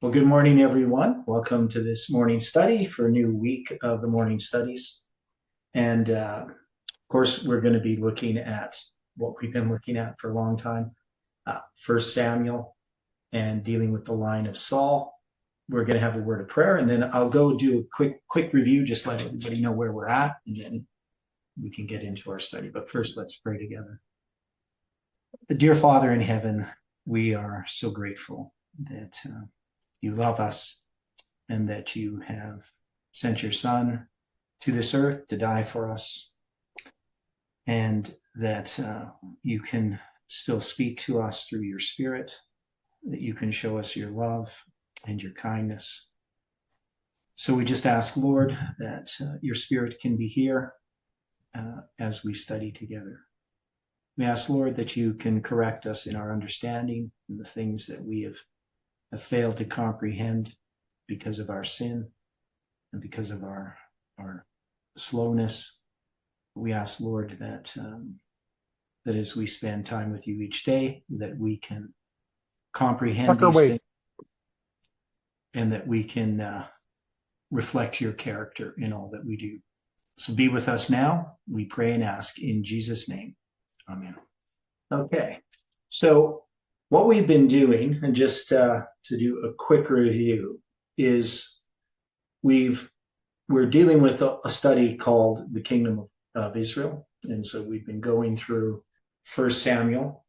Well, good morning, everyone. Welcome to this morning study for a new week of the morning studies. And of course, we're going to be looking at what we've been looking at for a long time, First Samuel, and dealing with the line of Saul. We're going to have a word of prayer, and then I'll go do a quick review, just let everybody know where we're at, and then we can get into our study. But first, let's pray together. Dear Father in heaven, we are so grateful that you love us and that you have sent your Son to this earth to die for us, and that you can still speak to us through your Spirit, that you can show us your love and your kindness. So we just ask, Lord, that your Spirit can be here as we study together. We ask, Lord, that you can correct us in our understanding and the things that we have failed to comprehend because of our sin and because of our slowness. We ask, Lord, that as we spend time with you each day, that we can comprehend Tucker, these wait. things and that we can reflect your character in all that we do. So be with us now, we pray and ask in Jesus' name. Amen. Okay, so what we've been doing, and just to do a quick review, is we're dealing with a study called the Kingdom of Israel, and so we've been going through First Samuel,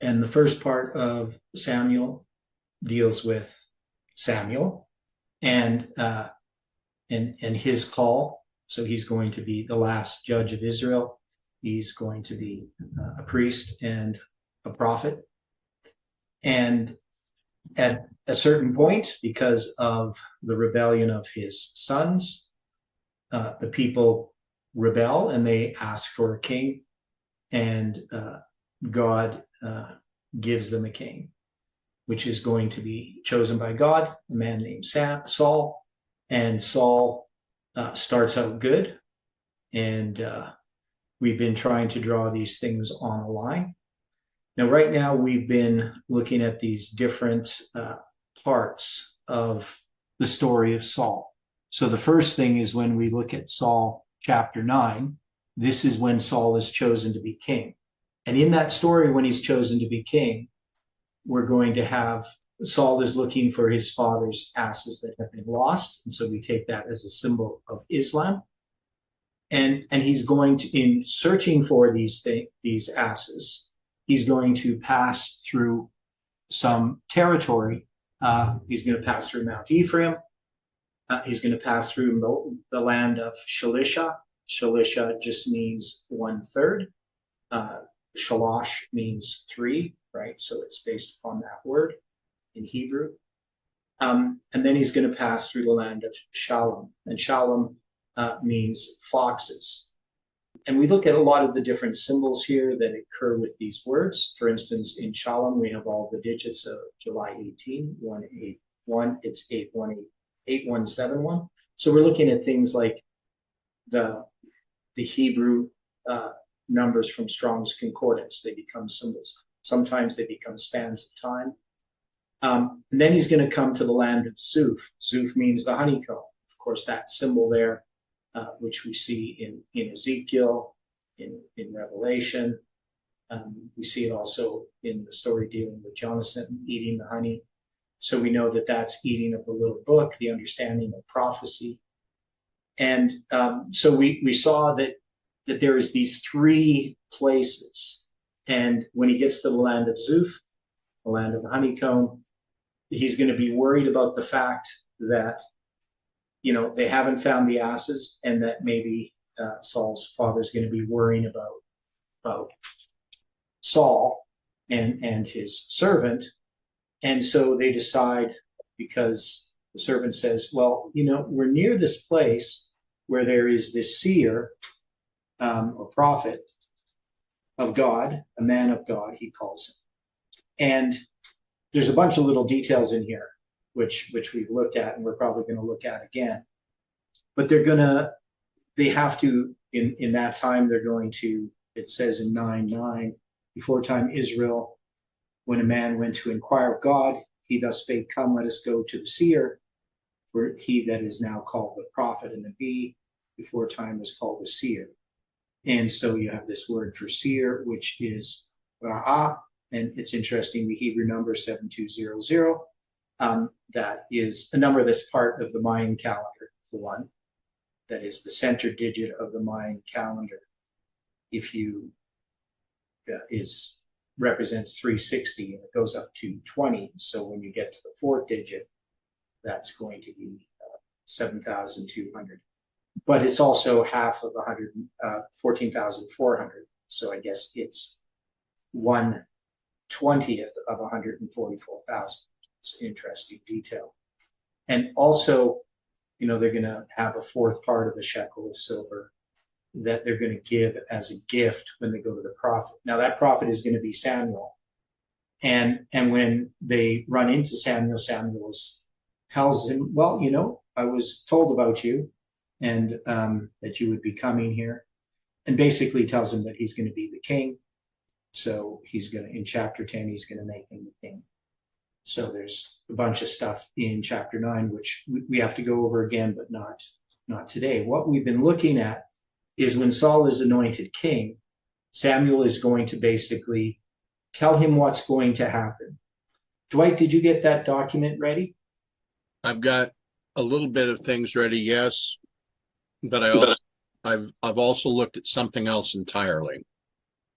and the first part of Samuel deals with Samuel and his call. So he's going to be the last judge of Israel. He's going to be a priest and a prophet. And at a certain point, because of the rebellion of his sons, the people rebel and they ask for a king, and God gives them a king, which is going to be chosen by God, a man named Saul. And Saul starts out good, and we've been trying to draw these things on a line. Now, right now, we've been looking at these different parts of the story of Saul. So the first thing is when we look at Saul chapter 9, this is when Saul is chosen to be king. And in that story, when he's chosen to be king, we're going to have Saul is looking for his father's asses that have been lost. And so we take that as a symbol of Islam. And he's going to, in searching for these asses, he's going to pass through some territory. He's going to pass through Mount Ephraim. He's going to pass through the land of Shalisha. Shalisha just means 1/3. Shalosh means 3, right? So it's based upon that word in Hebrew. And then he's going to pass through the land of Shalom. And Shalom means foxes. And we look at a lot of the different symbols here that occur with these words. For instance, in Shalom, we have all the digits of July 18, 181, it's 818, 8171. So we're looking at things like the Hebrew numbers from Strong's Concordance. They become symbols. Sometimes they become spans of time. And then he's going to come to the land of Zuf. Zuf means the honeycomb. Of course, that symbol there, which we see in Ezekiel, in Revelation. We see it also in the story dealing with Jonathan eating the honey. So we know that that's eating of the little book, the understanding of prophecy. And so we saw that there is these 3 places. And when he gets to the land of Zuf, the land of the honeycomb, he's going to be worried about the fact that, they haven't found the asses, and that maybe Saul's father is going to be worrying about Saul and his servant. And so they decide, because the servant says, well, we're near this place where there is this seer or prophet of God, a man of God, he calls him. And there's a bunch of little details in here, which we've looked at, and we're probably going to look at again. But they have to, in that time, they're going to, it says in 9:9, before time Israel, when a man went to inquire of God, he thus spake, come, let us go to the seer, for he that is now called the prophet and the bee, before time was called a seer. And so you have this word for seer, which is ra'ah, and it's interesting, the Hebrew number 7200, that is a number that's part of the Mayan calendar, for one, that is the center digit of the Mayan calendar. If you represents 360 and it goes up to 20. So when you get to the fourth digit, that's going to be 7,200. But it's also half of 14,400. So I guess it's 1/20th of 144,000. It's an interesting detail. And also, they're going to have a fourth part of the shekel of silver that they're going to give as a gift when they go to the prophet. Now that prophet is going to be Samuel. And when they run into Samuel, Samuel tells him, well, I was told about you and that you would be coming here, and basically tells him that he's going to be the king. So he's going to, in chapter 10, he's going to make him the king. So there's a bunch of stuff in chapter 9, which we have to go over again, but not today. What we've been looking at is when Saul is anointed king, Samuel is going to basically tell him what's going to happen. Dwight, did you get that document ready? I've got a little bit of things ready, yes, but I've also looked at something else entirely.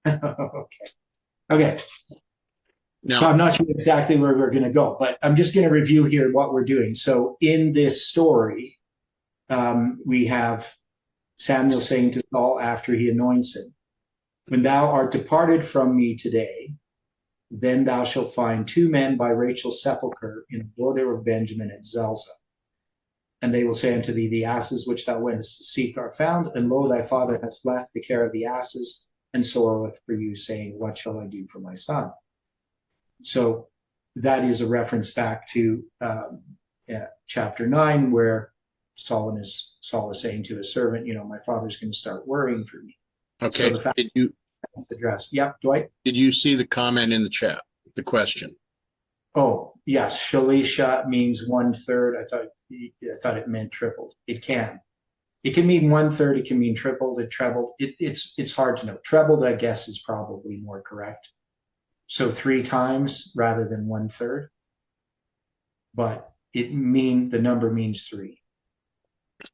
Okay. Now, so I'm not sure exactly where we're going to go, but I'm just going to review here what we're doing. So in this story, we have Samuel saying to Saul after he anoints him, when thou art departed from me today, then thou shalt find 2 men by Rachel's sepulchre in the border of Benjamin at Zelzah. And they will say unto thee, the asses which thou wentest to seek are found, and lo, thy father hath left the care of the asses, and sorroweth for you, saying, what shall I do for my son? So that is a reference back to chapter 9, where Saul is saying to his servant, my father's going to start worrying for me. Okay. So the fact that's addressed. Yeah, Dwight? Did you see the comment in the chat, the question? Oh, yes. Shalisha means 1/3. I thought it meant tripled. It can. It can mean 1/3. It can mean tripled and trebled. It's hard to know. Trebled, I guess, is probably more correct. So 3 times rather than 1/3. But the number means 3.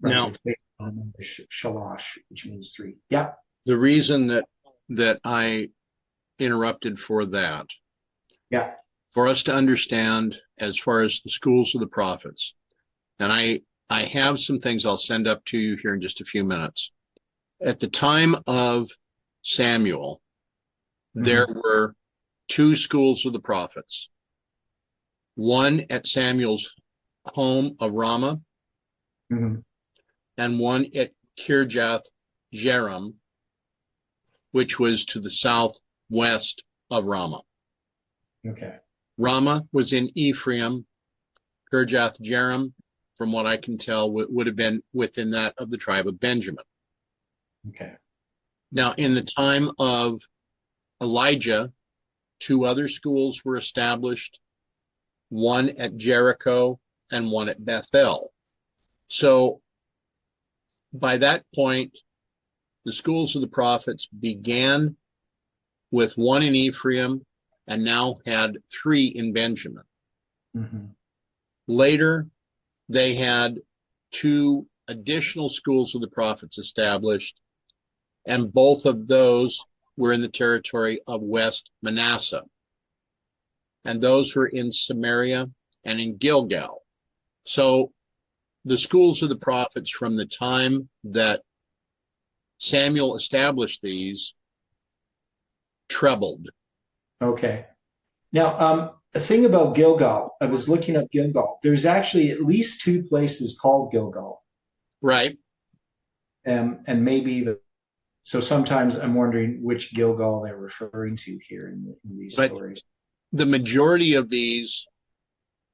Right? Now, it's based on the number shalash, which means 3. Yeah. The reason that I interrupted for that, for us to understand as far as the schools of the prophets, and I have some things I'll send up to you here in just a few minutes. At the time of Samuel, there were 2 schools of the prophets. One at Samuel's home of Ramah, and one at Kirjath Jearim, which was to the southwest of Ramah. Okay. Ramah was in Ephraim. Kirjath Jearim, from what I can tell, would have been within that of the tribe of Benjamin. Okay. Now, in the time of Elijah, 2 other schools were established, one at Jericho and one at Bethel. So by that point, the schools of the prophets began with 1 in Ephraim and now had 3 in Benjamin. Later, they had 2 additional schools of the prophets established, and both of those were in the territory of West Manasseh. And those were in Samaria and in Gilgal. So the schools of the prophets from the time that Samuel established these trebled. Okay. Now, the thing about Gilgal, I was looking up Gilgal. There's actually at least 2 places called Gilgal. Right. And maybe so sometimes I'm wondering which Gilgal they're referring to here in these stories. The majority of these,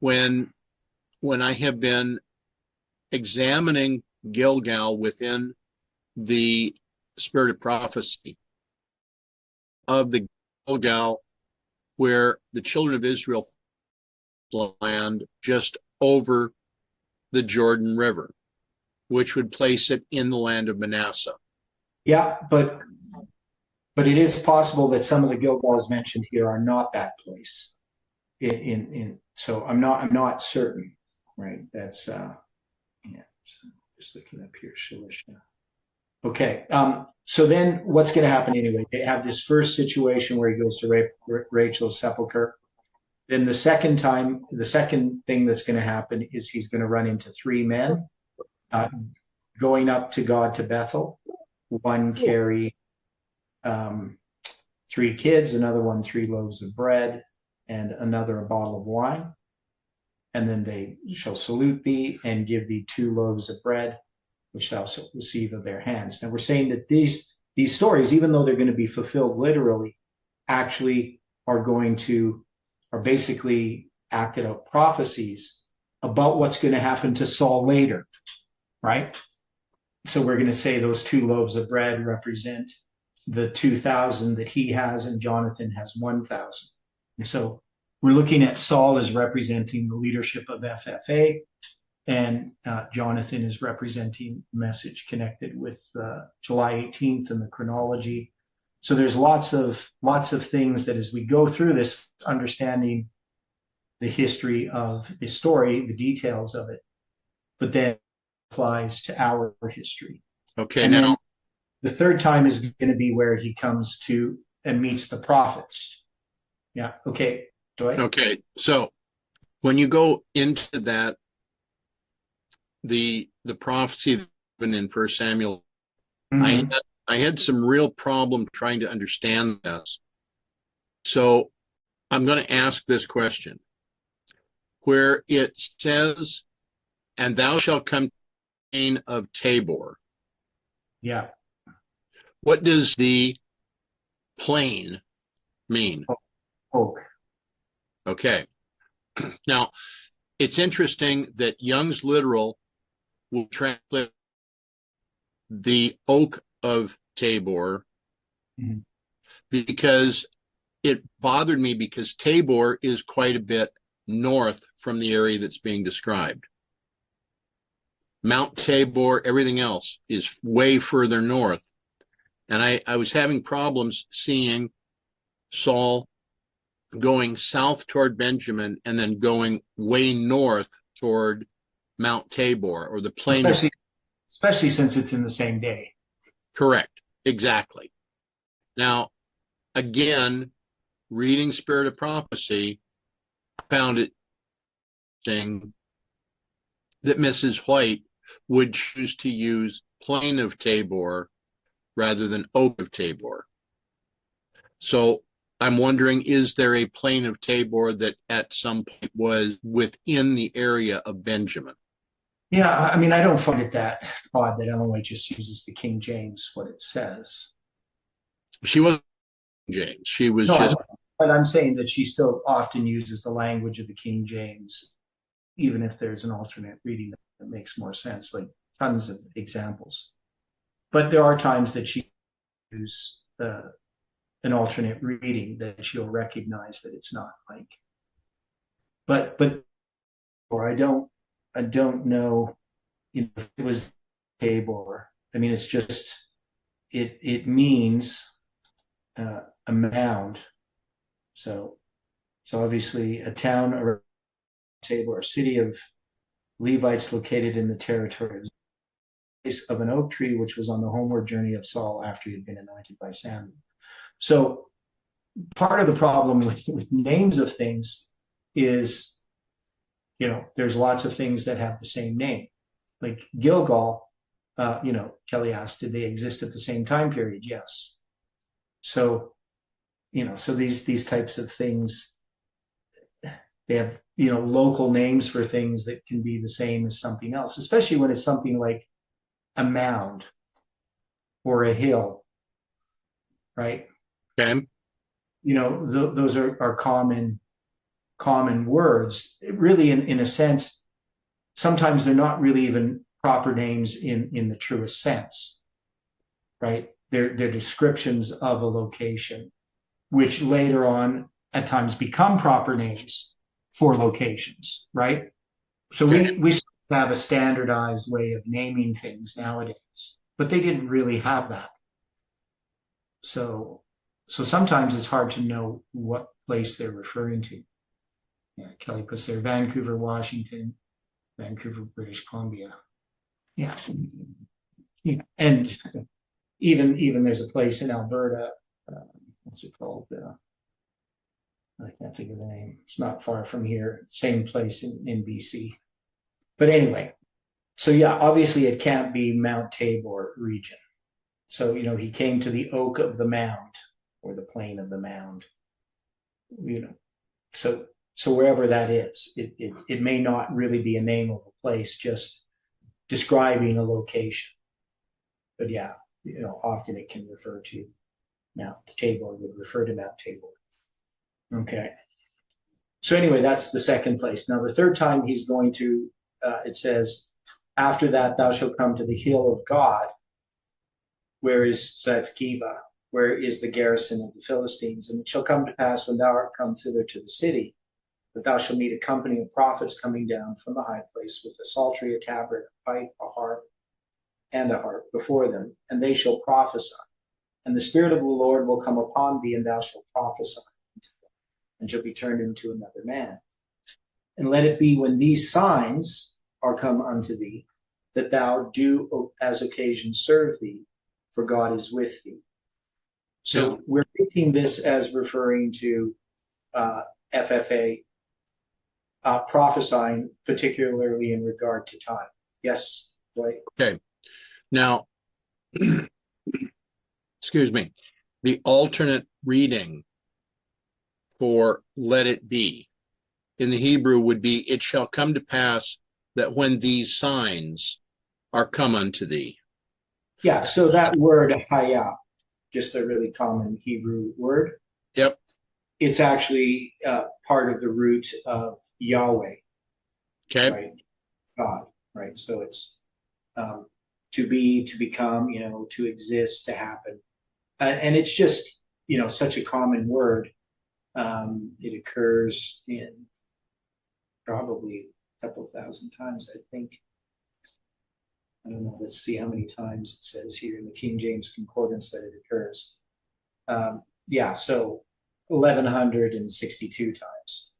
when I have been examining Gilgal within the spirit of prophecy of the Gilgal where the children of Israel land just over the Jordan River, which would place it in the land of Manasseh. Yeah, but it is possible that some of the Gilgals mentioned here are not that place. So I'm not certain, right? That's yeah. So just looking up here, Shalisha. Okay. So then what's going to happen anyway? They have this first situation where he goes to Rachel's sepulcher. Then the second thing that's going to happen is he's going to run into three men going up to God to Bethel. One carry 3 kids, another one 3 loaves of bread, and another a bottle of wine. And then they shall salute thee and give thee 2 loaves of bread, which thou shalt receive of their hands. Now we're saying that these stories, even though they're going to be fulfilled literally, actually are basically acted out prophecies about what's going to happen to Saul later, right? So we're going to say those 2 loaves of bread represent the 2,000 that he has, and Jonathan has 1,000. And so we're looking at Saul as representing the leadership of FFA, and Jonathan is representing message connected with July 18th and the chronology. So there's lots of things that as we go through this, understanding the history of the story, the details of it, but then applies to our history. Okay, and now then the third time is going to be where he comes to and meets the prophets. Yeah. Okay. Okay. So when you go into that, the prophecy in 1 Samuel, mm-hmm. I had some real problem trying to understand this. So I'm going to ask this question. Where it says, and thou shalt come to the plain of Tabor. Yeah. What does the plain mean? Oak. Okay. Now, it's interesting that Young's Literal will translate the oak of Tabor, mm-hmm. because it bothered me because Tabor is quite a bit north from the area that's being described. Mount Tabor, everything else is way further north. And I was having problems seeing Saul going south toward Benjamin and then going way north toward Mount Tabor or the plain. Especially since it's in the same day. Correct. Exactly. Now, again, reading Spirit of Prophecy, I found it interesting that Mrs. White would choose to use plain of Tabor rather than oak of Tabor. So I'm wondering, is there a plain of Tabor that at some point was within the area of Benjamin? Yeah, I mean, I don't find it that odd that Ellen White just uses the King James, what it says. She wasn't James. She was But I'm saying that she still often uses the language of the King James, even if there's an alternate reading that makes more sense, like tons of examples. But there are times that she uses an alternate reading that she'll recognize that it's not like. But or I don't know, if it was Tabor. I mean, it's just it means a mound. So obviously a town around Tabor, a city of Levites located in the territory of an oak tree, which was on the homeward journey of Saul after he had been anointed by Samuel. So part of the problem with names of things is, there's lots of things that have the same name. Like Gilgal, Kelly asked, did they exist at the same time period? Yes. So, so these types of things, they have, local names for things that can be the same as something else, especially when it's something like a mound or a hill, right? Okay. Those are common words. Really, in a sense, sometimes they're not really even proper names in the truest sense, right? They're descriptions of a location, which later on at times become proper names for locations, right? So we have a standardized way of naming things nowadays, but they didn't really have that. So sometimes it's hard to know what place they're referring to. Yeah, Kelly puts there Vancouver, Washington, Vancouver, British Columbia. Yeah. Yeah. And even there's a place in Alberta, what's it called? I can't think of the name. It's not far from here. Same place in BC. But anyway, so yeah, obviously it can't be Mount Tabor region. So, he came to the Oak of the Mound or the Plain of the Mound, so wherever that is, it may not really be a name of a place, just describing a location. But yeah, often it can refer to Mount Tabor, would refer to Mount Tabor. Okay. So anyway, that's the second place. Now the third time he's going to, it says, after that thou shalt come to the hill of God, so that's Geba, where is the garrison of the Philistines. And it shall come to pass when thou art come thither to the city, that thou shalt meet a company of prophets coming down from the high place with a psaltery, a tabret, a pipe, a harp, and a harp before them, and they shall prophesy. And the Spirit of the Lord will come upon thee, and thou shalt prophesy, and shall be turned into another man. And let it be when these signs are come unto thee, that thou do as occasion serve thee, for God is with thee. So we're taking this as referring to FFA, prophesying, particularly in regard to time. Yes, right. Okay. Now, excuse me, the alternate reading for let it be in the Hebrew would be, it shall come to pass that when these signs are come unto thee. Yeah, so that word haya, just a really common Hebrew word. Yep. It's actually part of the root of Yahweh. Okay. Right. God. Right. So it's to be, to become, to exist, to happen. And it's just, such a common word. It occurs in probably a couple of thousand times, I think. I don't know. Let's see how many times it says here in the King James Concordance that it occurs. Yeah, so 1,162 times.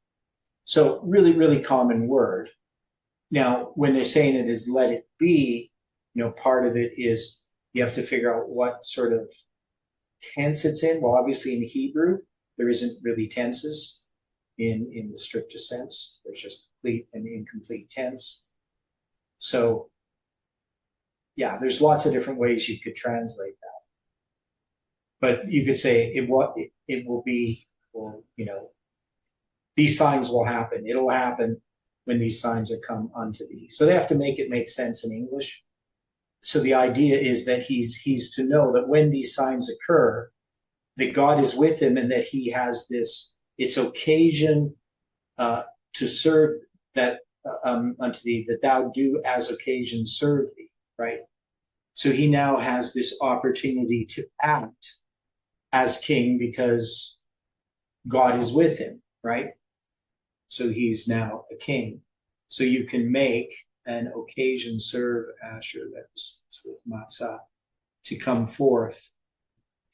So really, really common word. Now, when they're saying it is let it be, part of it is you have to figure out what sort of tense it's in. Well, obviously in Hebrew, there isn't really tenses in the strictest sense. There's just complete and incomplete tense. So yeah, there's lots of different ways you could translate that. But you could say it will be, or these signs will happen. It'll happen when these signs are come unto thee. So they have to make it make sense in English. So the idea is that he's to know that when these signs occur, that God is with him, and that he has it's occasion to serve that unto thee, that thou do as occasion serve thee. Right? So he now has this opportunity to act as king because God is with him, right? So he's now a king. So you can make an occasion serve Asher, that's with matzah, to come forth.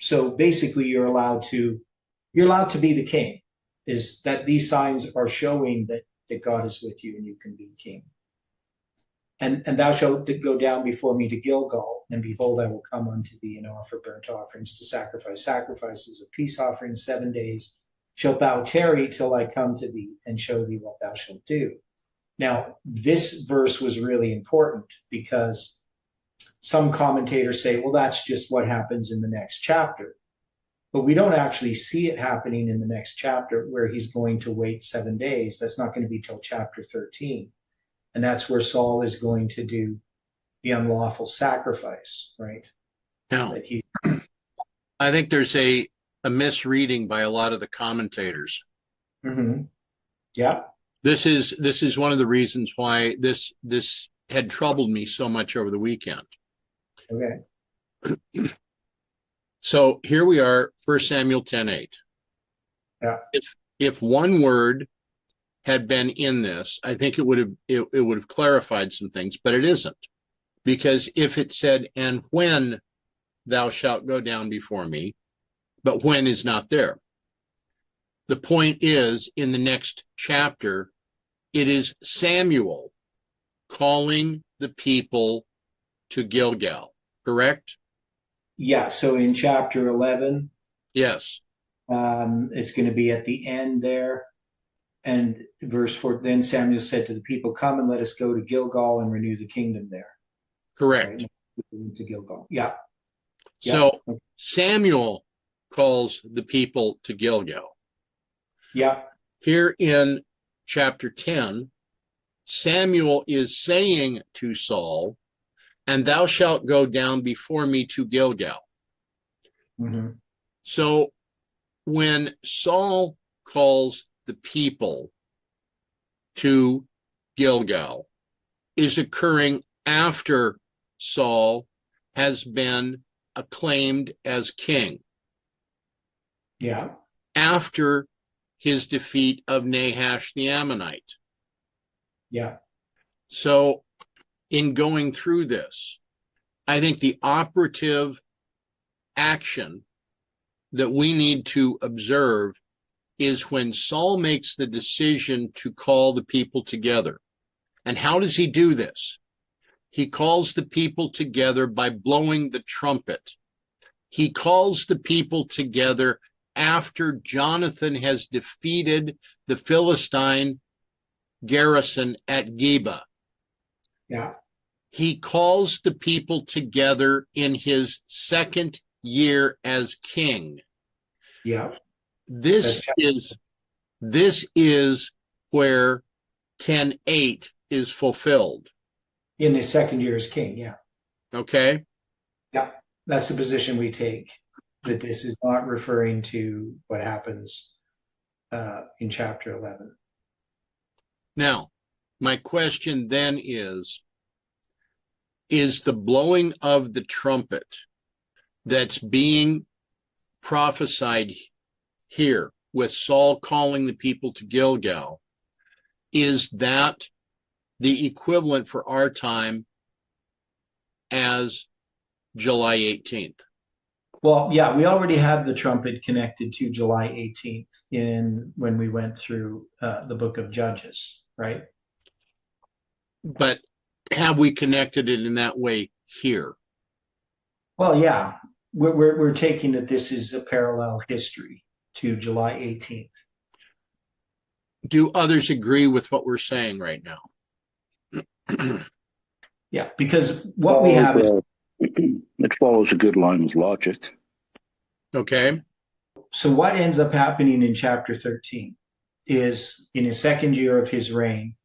So basically you're allowed to be the king, is that these signs are showing that God is with you and you can be king. And thou shalt go down before me to Gilgal, and behold, I will come unto thee and offer burnt offerings, to sacrifice sacrifices of peace offerings. 7 days shalt thou tarry till I come to thee and show thee what thou shalt do. Now, this verse was really important because some commentators say, well, that's just what happens in the next chapter. But we don't actually see it happening in the next chapter where he's going to wait 7 days. That's not going to be till chapter 13. And that's where Saul is going to do the unlawful sacrifice, right? Now, I think there's a misreading by a lot of the commentators. Mm-hmm. Yeah. This is one of the reasons why this had troubled me so much over the weekend. Okay. So here we are, 1 Samuel 10:8. Yeah. If one word had been in this, I think it would have clarified some things, but it isn't. Because if it said, and when thou shalt go down before me, but when is not there. The point is, in the next chapter, it is Samuel calling the people to Gilgal, correct? Yeah, so in chapter 11, yes, it's going to be at the end there. And verse 4, then Samuel said to the people, come and let us go to Gilgal and renew the kingdom there. Correct. Right? To Gilgal. Yeah. So yeah. Samuel calls the people to Gilgal. Yeah. Here in chapter 10, Samuel is saying to Saul, and thou shalt go down before me to Gilgal. Mm-hmm. So when Saul calls the people to Gilgal, is occurring after Saul has been acclaimed as king. Yeah. After his defeat of Nahash the Ammonite. Yeah. So in going through this, I think the operative action that we need to observe is when Saul makes the decision to call the people together. And how does he do this? He calls the people together by blowing the trumpet. He calls the people together after Jonathan has defeated the Philistine garrison at Geba. Yeah. He calls the people together in his second year as king. Yeah. This is where 10:8 is fulfilled. In his second year as king, yeah. Okay? Yeah. That's the position we take, that this is not referring to what happens in chapter 11. Now, my question then is the blowing of the trumpet that's being prophesied here with Saul calling the people to Gilgal, is that the equivalent for our time as July 18th? Well, yeah, we already had the trumpet connected to July 18th when we went through the book of Judges, right? But have we connected it in that way here? Well, yeah, we're taking that this is a parallel history to July 18th. Do others agree with what we're saying right now? Yeah, because what we have is it follows a good line of logic. Okay. So what ends up happening in chapter 13 is, in his second year of his reign,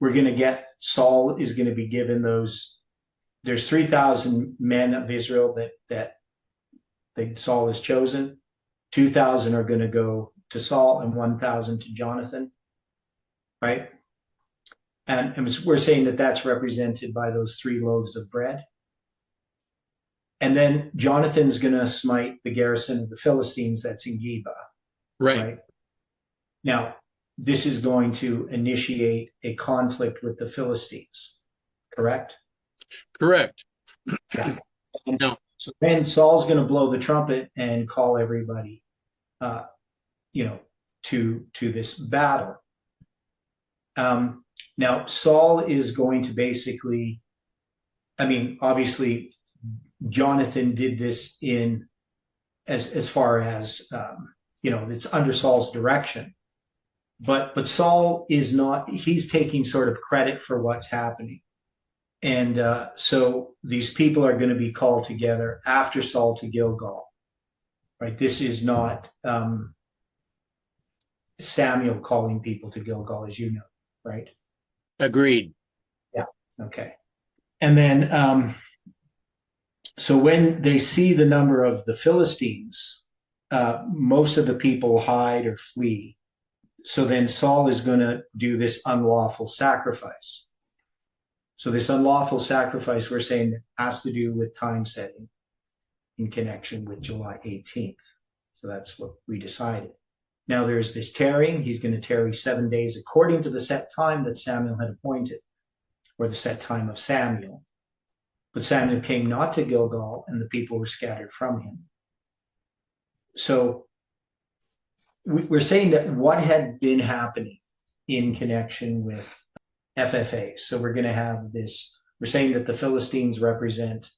we're going to get, Saul is going to be given there's 3,000 men of Israel that Saul has chosen. 2,000 are going to go to Saul and 1,000 to Jonathan, right? And we're saying that that's represented by those 3 loaves of bread. And then Jonathan's going to smite the garrison of the Philistines that's in Geba. Right. Now, this is going to initiate a conflict with the Philistines, correct? Correct. Yeah. So then Saul's going to blow the trumpet and call everybody, to this battle. Now, Saul is going to basically, obviously, Jonathan did this as far as it's under Saul's direction, but Saul is not. He's taking sort of credit for what's happening, and so these people are going to be called together after Saul to Gilgal, right? This is not Samuel calling people to Gilgal, as you know, right? Agreed. Yeah. Okay. And then. So when they see the number of the Philistines, most of the people hide or flee. So then Saul is going to do this unlawful sacrifice. So this unlawful sacrifice, we're saying, has to do with time setting in connection with July 18th. So that's what we decided. Now there's this tarrying. He's going to tarry 7 days according to the set time that Samuel had appointed, or the set time of Samuel. But Samuel came not to Gilgal, and the people were scattered from him. So we're saying that what had been happening in connection with FFA. So we're going to have this, we're saying that the Philistines represent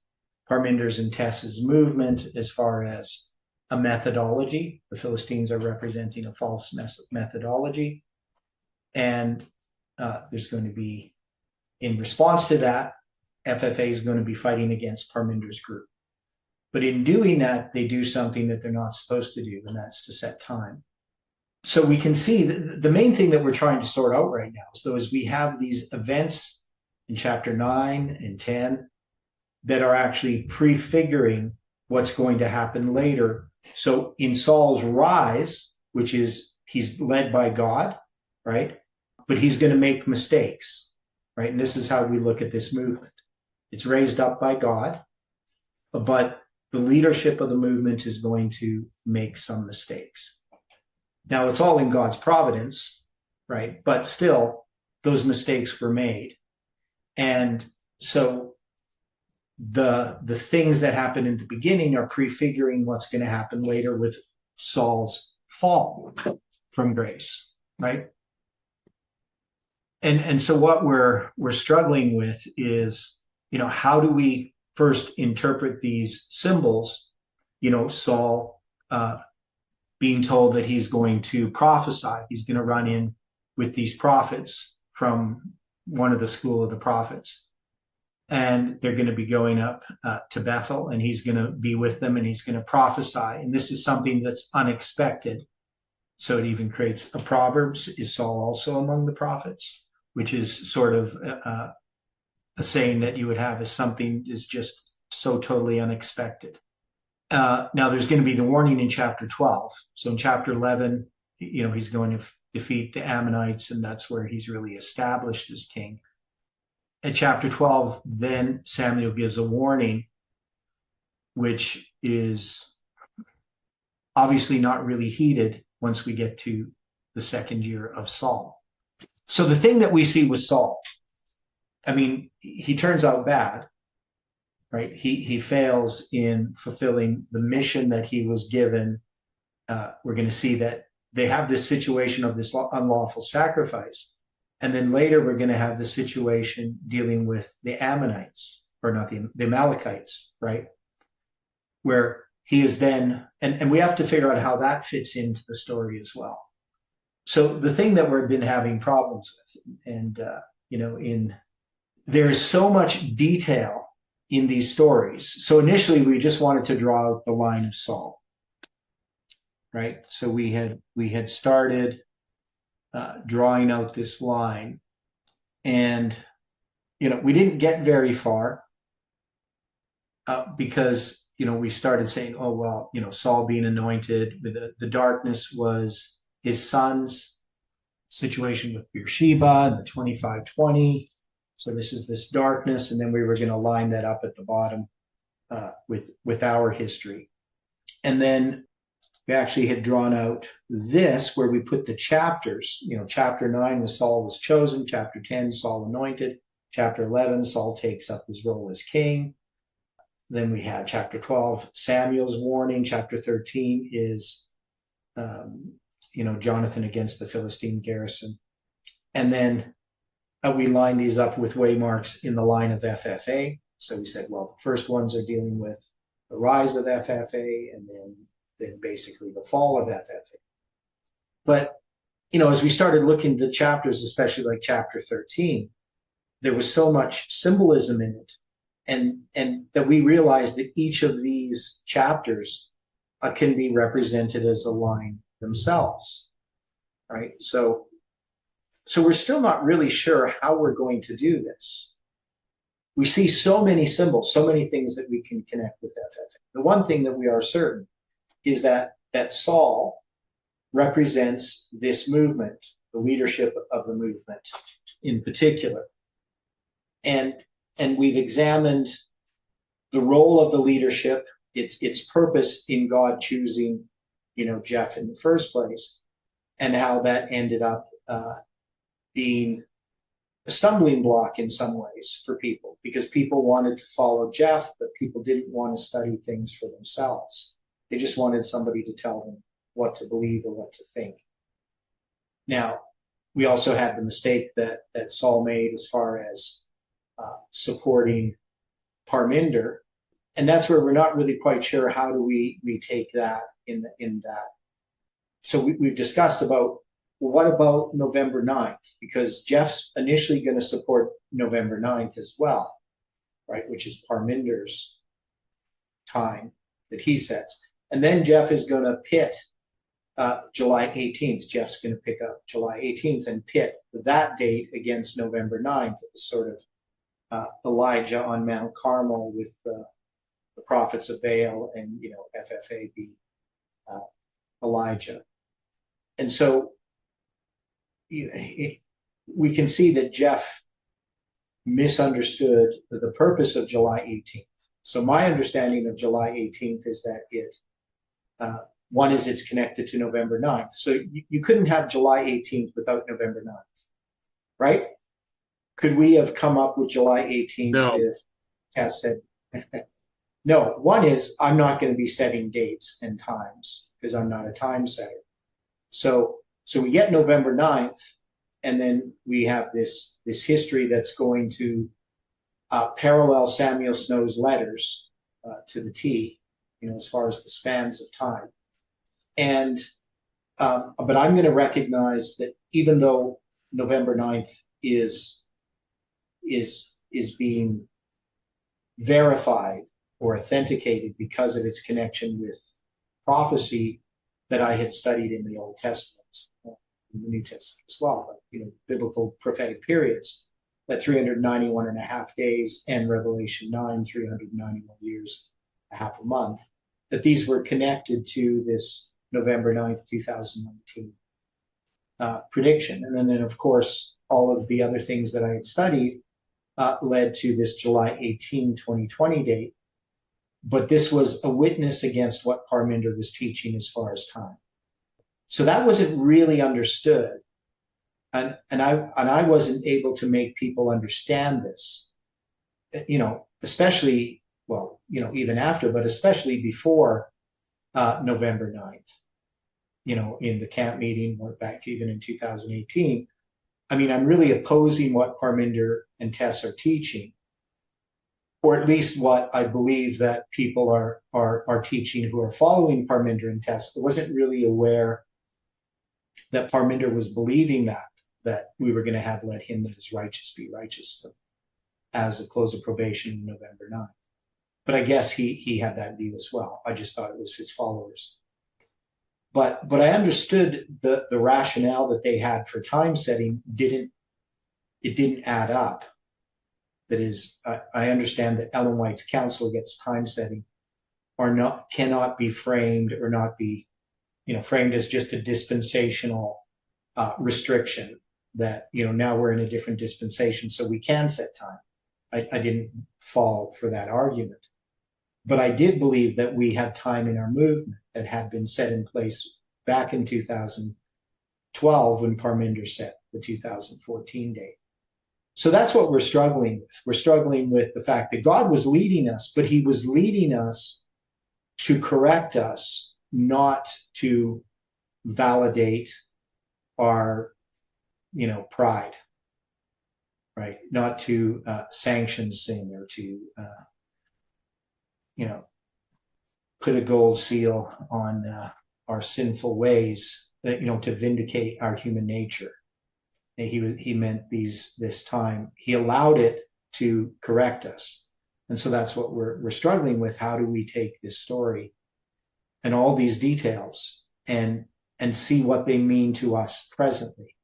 Parminder's and Tess's movement as far as a methodology. The Philistines are representing a false methodology. And there's going to be, in response to that, FFA is going to be fighting against Parminder's group. But in doing that, they do something that they're not supposed to do, and that's to set time. So we can see the main thing that we're trying to sort out right now, so is we have these events in chapter 9 and 10 that are actually prefiguring what's going to happen later. So in Saul's rise, which is he's led by God, right? But he's going to make mistakes, right? And this is how we look at this movement. It's raised up by God, but the leadership of the movement is going to make some mistakes. Now, it's all in God's providence, right? But still, those mistakes were made. And so the things that happen in the beginning are prefiguring what's going to happen later with Saul's fall from grace, right? And so what we're struggling with is, how do we first interpret these symbols? Saul being told that he's going to prophesy. He's going to run in with these prophets from one of the school of the prophets. And they're going to be going up to Bethel, and he's going to be with them, and he's going to prophesy. And this is something that's unexpected. So it even creates a Proverbs, is Saul also among the prophets? Which is sort of a saying that you would have is something is just so totally unexpected. Now there's going to be the warning in chapter 12. So in chapter 11, he's going to defeat the Ammonites, and that's where he's really established as king. At chapter 12, then Samuel gives a warning, which is obviously not really heeded once we get to the second year of Saul. So the thing that we see with Saul, he turns out bad, right? He fails in fulfilling the mission that he was given. We're going to see that they have this situation of this unlawful sacrifice. And then later we're going to have the situation dealing with the Ammonites, or not the Amalekites, right? Where he is then, and we have to figure out how that fits into the story as well. So the thing that we've been having problems with, and there's so much detail in these stories. So initially we just wanted to draw out the line of Saul, right? So we had started drawing out this line, and we didn't get very far because we started saying, oh well, Saul being anointed, the darkness was his son's situation with Beersheba and the 25:20. So this is this darkness, and then we were going to line that up at the bottom with our history. And then we actually had drawn out this where we put the chapters. Chapter 9 was Saul was chosen. Chapter 10, Saul anointed. Chapter 11, Saul takes up his role as king. Then we have chapter 12, Samuel's warning. Chapter 13 is Jonathan against the Philistine garrison. And then we line these up with waymarks in the line of FFA. So we said, well, the first ones are dealing with the rise of FFA, and then basically the fall of FFA. But, as we started looking at the chapters, especially like chapter 13, there was so much symbolism in it. And that we realized that each of these chapters can be represented as a line themselves, right? So we're still not really sure how we're going to do this. We see so many symbols, so many things that we can connect with FFA. The one thing that we are certain is that Saul represents this movement, the leadership of the movement in particular. And we've examined the role of the leadership, its purpose in God choosing, Jeff in the first place, and how that ended up being a stumbling block in some ways for people, because people wanted to follow Jeff, but people didn't want to study things for themselves. They just wanted somebody to tell them what to believe or what to think. Now, we also had the mistake that Saul made as far as supporting Parminder, and that's where we're not really quite sure how do we take that in that. So we've discussed about, well, what about November 9th? Because Jeff's initially going to support November 9th as well, right? Which is Parminder's time that he sets. And then Jeff is going to pit July 18th. Jeff's going to pick up July 18th and pit that date against November 9th as sort of Elijah on Mount Carmel with the prophets of Baal and, FFA be Elijah. And so we can see that Jeff misunderstood the purpose of July 18th. So my understanding of July 18th is that one is it's connected to November 9th. So you couldn't have July 18th without November 9th, right? Could we have come up with July 18th No. if Cass said, no? One is I'm not going to be setting dates and times because I'm not a time setter. So we get November 9th, and then we have this history that's going to parallel Samuel Snow's letters to the T, as far as the spans of time. And but I'm going to recognize that even though November 9th is being verified or authenticated because of its connection with prophecy that I had studied in the Old Testament, in the New Testament as well, but biblical prophetic periods, that 391 and a half days, and Revelation 9, 391 years, a half a month, that these were connected to this November 9th, 2019 prediction. And then, of course, all of the other things that I had studied led to this July 18, 2020 date. But this was a witness against what Parminder was teaching as far as time. So that wasn't really understood. And I wasn't able to make people understand this, especially, even after, but especially before November 9th, in the camp meeting, or back to even in 2018. I mean, I'm really opposing what Parminder and Tess are teaching, or at least what I believe that people are teaching who are following Parminder and Tess. I wasn't really aware that Parminder was believing that we were going to have let him that is righteous be righteous as a close of probation in November 9th. But I guess he had that view as well. I just thought it was his followers. But I understood the rationale that they had for time setting didn't add up. That is, I understand that Ellen White's counsel against time setting cannot be framed or not be, framed as just a dispensational restriction that, now we're in a different dispensation, so we can set time. I didn't fall for that argument. But I did believe that we had time in our movement that had been set in place back in 2012 when Parminder set the 2014 date. So that's what we're struggling with. We're struggling with the fact that God was leading us, but he was leading us to correct us, not to validate our, pride, right? Not to sanction sin or to, put a gold seal on our sinful ways, to vindicate our human nature. He meant this time. He allowed it to correct us. And so that's what we're struggling with. How do we take this story and all these details and see what they mean to us presently?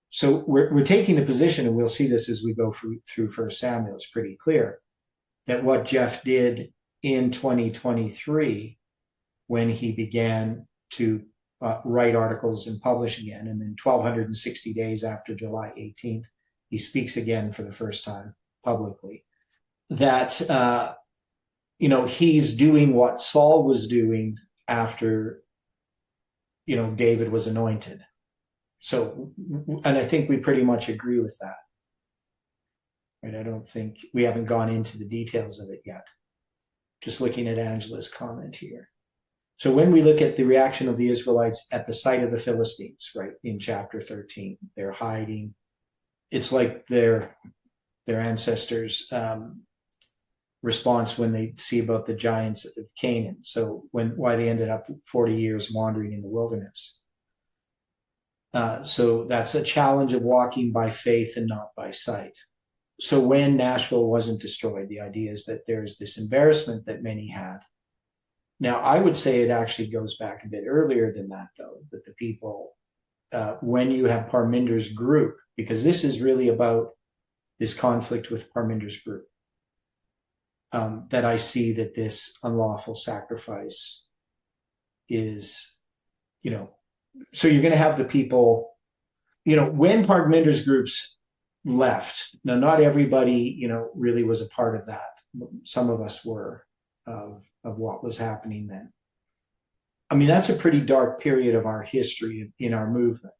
So we're taking a position, and we'll see this as we go through 1 Samuel. It's pretty clear that what Jeff did in 2023, when he began to write articles and publish again, and then 1,260 days after July 18th, he speaks again for the first time publicly, that he's doing what Saul was doing after David was anointed, So, and I think we pretty much agree with that. Right? I don't think we haven't gone into the details of it yet. Just looking at Angela's comment here. So when we look at the reaction of the Israelites at the sight of the Philistines, right, in chapter 13, they're hiding. It's like their ancestors' response when they see about the giants of Canaan. So why they ended up 40 years wandering in the wilderness. So that's a challenge of walking by faith and not by sight. So when Nashville wasn't destroyed, the idea is that there's this embarrassment that many had. Now, I would say it actually goes back a bit earlier than that, though, that the people, when you have Parminder's group, because this is really about this conflict with Parminder's group, that I see that this unlawful sacrifice is, so you're going to have the people, when Parminder's groups left. Now, not everybody, really was a part of that. Some of us were of what was happening then. I mean, that's a pretty dark period of our history in our movement.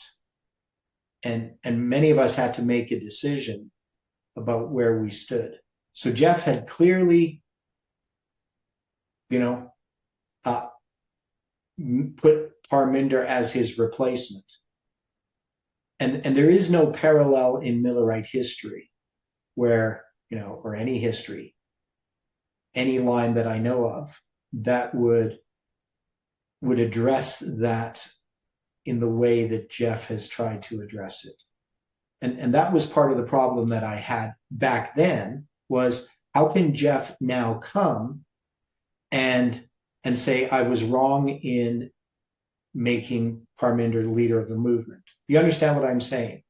And many of us had to make a decision about where we stood. So Jeff had clearly, put Parminder as his replacement. And there is no parallel in Millerite history where, or any history, any line that I know of that would address that in the way that Jeff has tried to address it. And that was part of the problem that I had back then, was how can Jeff now come and say I was wrong in making Parminder the leader of the movement? You understand what I'm saying?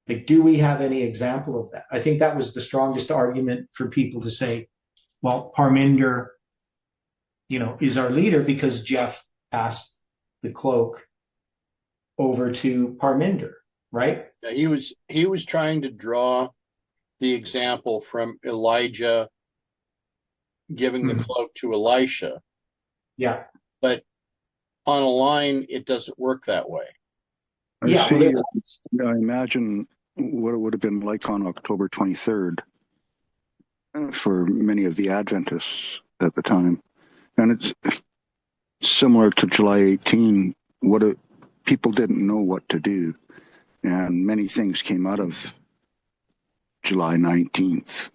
Like, do we have any example of that? I think that was the strongest argument for people to say, well, Parminder, is our leader because Jeff passed the cloak over to Parminder, right? Yeah, he was trying to draw the example from Elijah giving the cloak to Elisha. Yeah. But on a line, it doesn't work that way. I imagine what it would have been like on October 23rd for many of the Adventists at the time. And it's similar to July 18, people didn't know what to do. And many things came out of July 19th.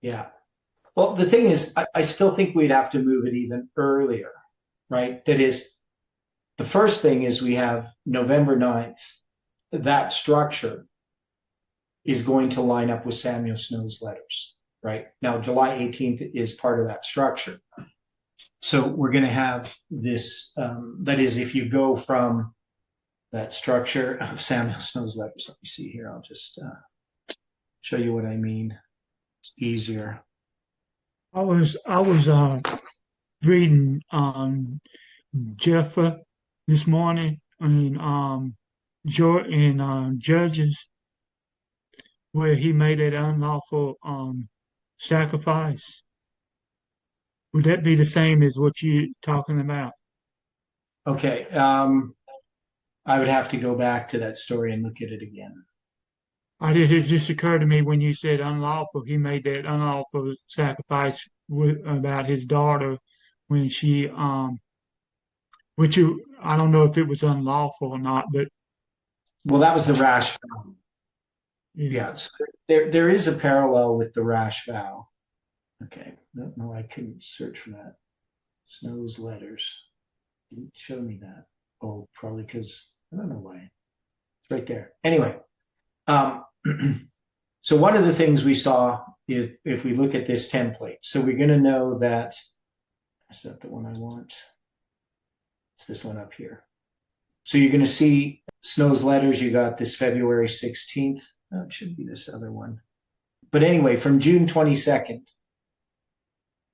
Yeah. Well, the thing is, I still think we'd have to move it even earlier, right? That is, the first thing is we have November 9th. That structure is going to line up with Samuel Snow's letters, right? Now, July 18th is part of that structure. So we're going to have this, that is, if you go from that structure of Samuel Snow's letters, let me see here, I'll just show you what I mean. It's easier. I was reading Jeff this morning in Judges, where he made that unlawful sacrifice. Would that be the same as what you're talking about? Okay, I would have to go back to that story and look at it again. It just occurred to me when you said unlawful. He made that unlawful sacrifice about his daughter when she, I don't know if it was unlawful or not, but. Well, that was the rash vow. Yeah, so there is a parallel with the rash vow. Okay, no, I couldn't search for that. Snow's letters didn't show me that. Oh, probably because I don't know why. It's right there. Anyway, so one of the things we saw, if we look at this template, so we're going to know that, is that the one I want? It's this one up here. So you're going to see Snow's letters. You got this February 16th. Oh, it should be this other one. But anyway, from June 22nd,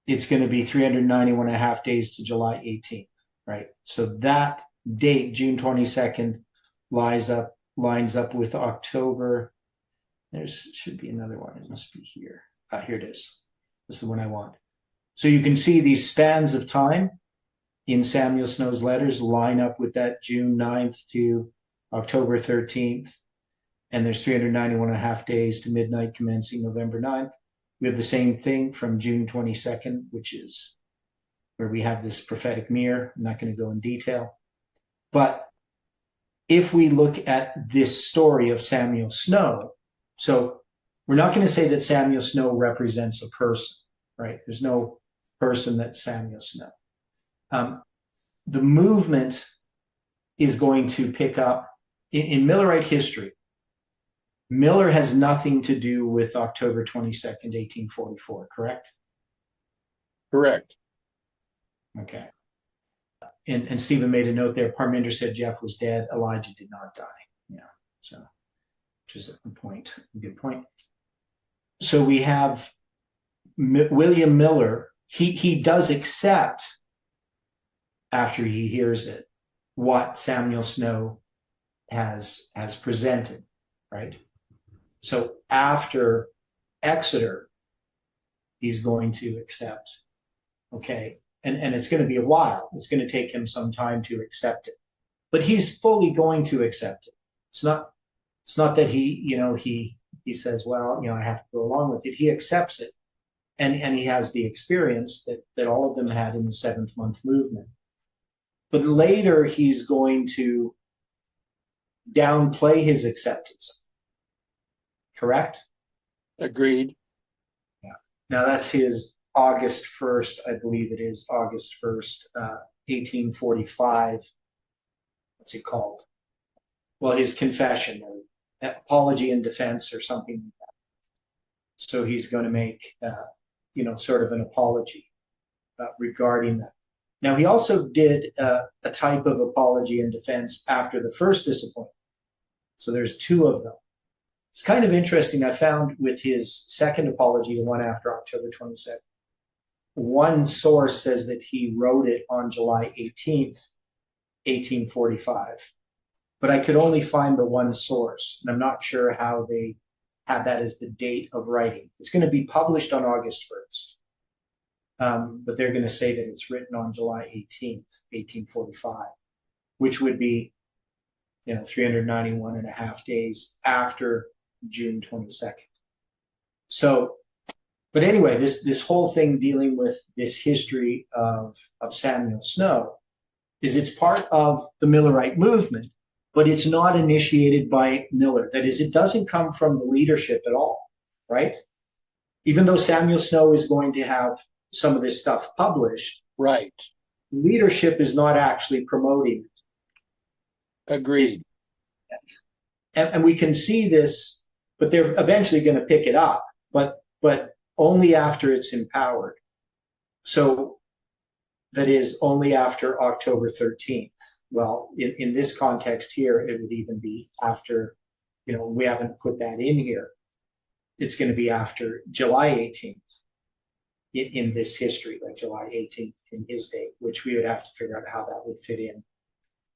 it's going to be 391 and a half days to July 18th, right? So that date, June 22nd, lines up with October. There should be another one. It must be here. Here it is. This is the one I want. So you can see these spans of time in Samuel Snow's letters line up with that June 9th to October 13th, and there's 391 and a half days to midnight commencing November 9th. We have the same thing from June 22nd, which is where we have this prophetic mirror. I'm not going to go in detail. But if we look at this story of Samuel Snow, so we're not going to say that Samuel Snow represents a person, right? There's no person that's Samuel Snow. The movement is going to pick up in Millerite history. Miller has nothing to do with October 22nd, 1844, correct? Correct. Okay. And Stephen made a note there. Parminder said Jeff was dead. Elijah did not die. Yeah. So, which is a point, a good point. So we have William Miller. He does accept, after he hears it, what Samuel Snow has presented, right? So after Exeter, he's going to accept, okay, and it's going to be a while. It's going to take him some time to accept it, but he's fully going to accept it. It's not that he says, well, I have to go along with it. He accepts it, and he has the experience that all of them had in the 7th month movement. But later he's going to downplay his acceptance. Correct? Agreed. Yeah. Now that's his August 1st, I believe it is August 1st, 1845. What's it called? Well, his confession or apology and defense or something like that. So he's going to make, sort of an apology regarding that. Now, he also did a type of apology and defense after the first disappointment. So there's 2 of them. It's kind of interesting. I found with his second apology, the one after October 22nd, one source says that he wrote it on July 18th, 1845. But I could only find the one source, and I'm not sure how they had that as the date of writing. It's going to be published on August 1st. But they're going to say that it's written on July 18th, 1845, which would be, 391 and a half days after June 22nd. So, but anyway, this whole thing dealing with this history of Samuel Snow it's part of the Millerite movement, but it's not initiated by Miller. That is, it doesn't come from the leadership at all, right? Even though Samuel Snow is going to have some of this stuff published, right? Leadership is not actually promoting it. Agreed. And we can see this, but they're eventually going to pick it up, but only after it's empowered. So that is only after October 13th. Well, in this context here, it would even be after, we haven't put that in here. It's going to be after July 18th in this history, like July 18th in his date, which we would have to figure out how that would fit in.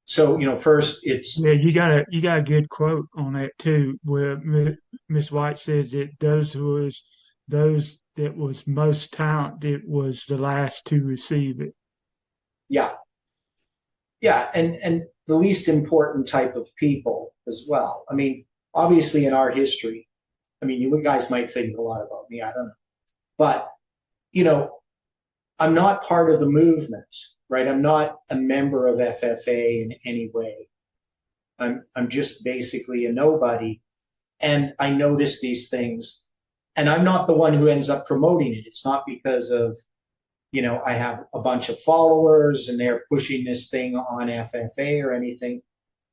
So, first it's... Yeah, you got a good quote on that too, where Miss White says that those that was most talented was the last to receive it. Yeah. Yeah, and the least important type of people as well. I mean, obviously in our history, you guys might think a lot about me, I don't know. But, I'm not part of the movement, right? I'm not a member of FFA in any way. I'm just basically a nobody. And I notice these things. And I'm not the one who ends up promoting it. It's not because of, I have a bunch of followers and they're pushing this thing on FFA or anything.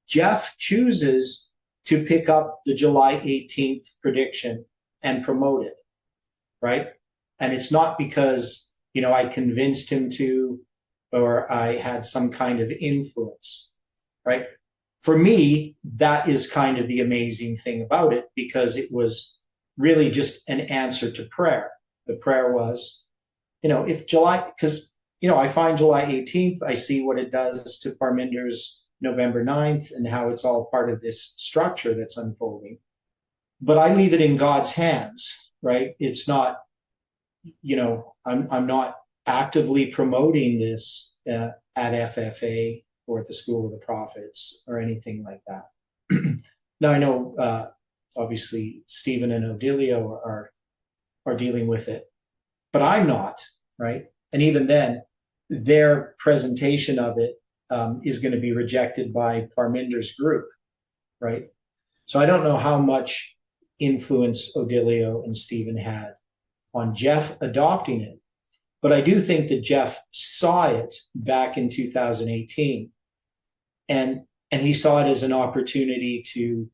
Jeff chooses to pick up the July 18th prediction and promote it, right? And it's not because, I convinced him to, or I had some kind of influence, right? For me, that is kind of the amazing thing about it, because it was really just an answer to prayer. The prayer was, if July, because, I find July 18th, I see what it does to Parminder's November 9th and how it's all part of this structure that's unfolding. But I leave it in God's hands, right? It's not, I'm not actively promoting this at FFA or at the School of the Prophets or anything like that. Now I know obviously Stephen and Odilio are dealing with it, but I'm not, right? And even then, their presentation of it is going to be rejected by Parminder's group, right? So I don't know how much influence Odilio and Stephen had on Jeff adopting it, but I do think that Jeff saw it back in 2018, and he saw it as an opportunity to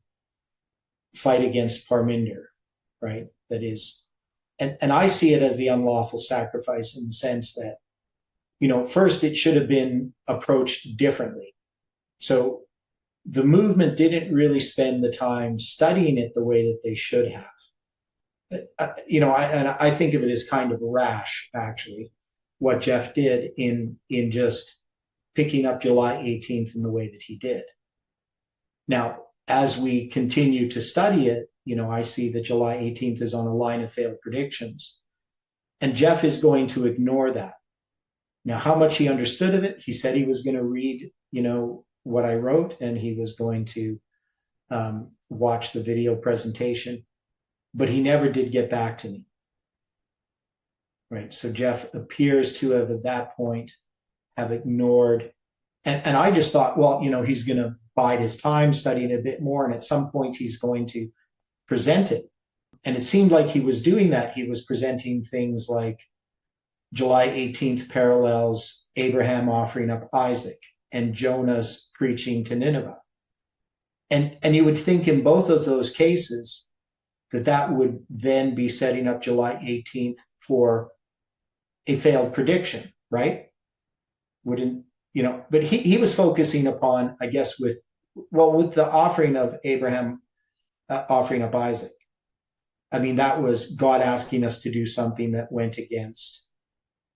fight against Parminder, right? That is, and I see it as the unlawful sacrifice in the sense that, first it should have been approached differently. So the movement didn't really spend the time studying it the way that they should have. I think of it as kind of rash, actually, what Jeff did in just picking up July 18th in the way that he did. Now, as we continue to study it, I see that July 18th is on a line of failed predictions. And Jeff is going to ignore that. Now, how much he understood of it, he said he was going to read, what I wrote, and he was going to watch the video presentation, but he never did get back to me. Right. So Jeff appears to have, at that point, have ignored. And I just thought, well, he's going to bide his time studying a bit more, and at some point he's going to present it. And it seemed like he was doing that. He was presenting things like July 18th parallels Abraham offering up Isaac and Jonah's preaching to Nineveh. And you would think in both of those cases that would then be setting up July 18th for a failed prediction, right? Wouldn't, but he was focusing upon, I guess, with the offering of Abraham, offering up Isaac. I mean, that was God asking us to do something that went against,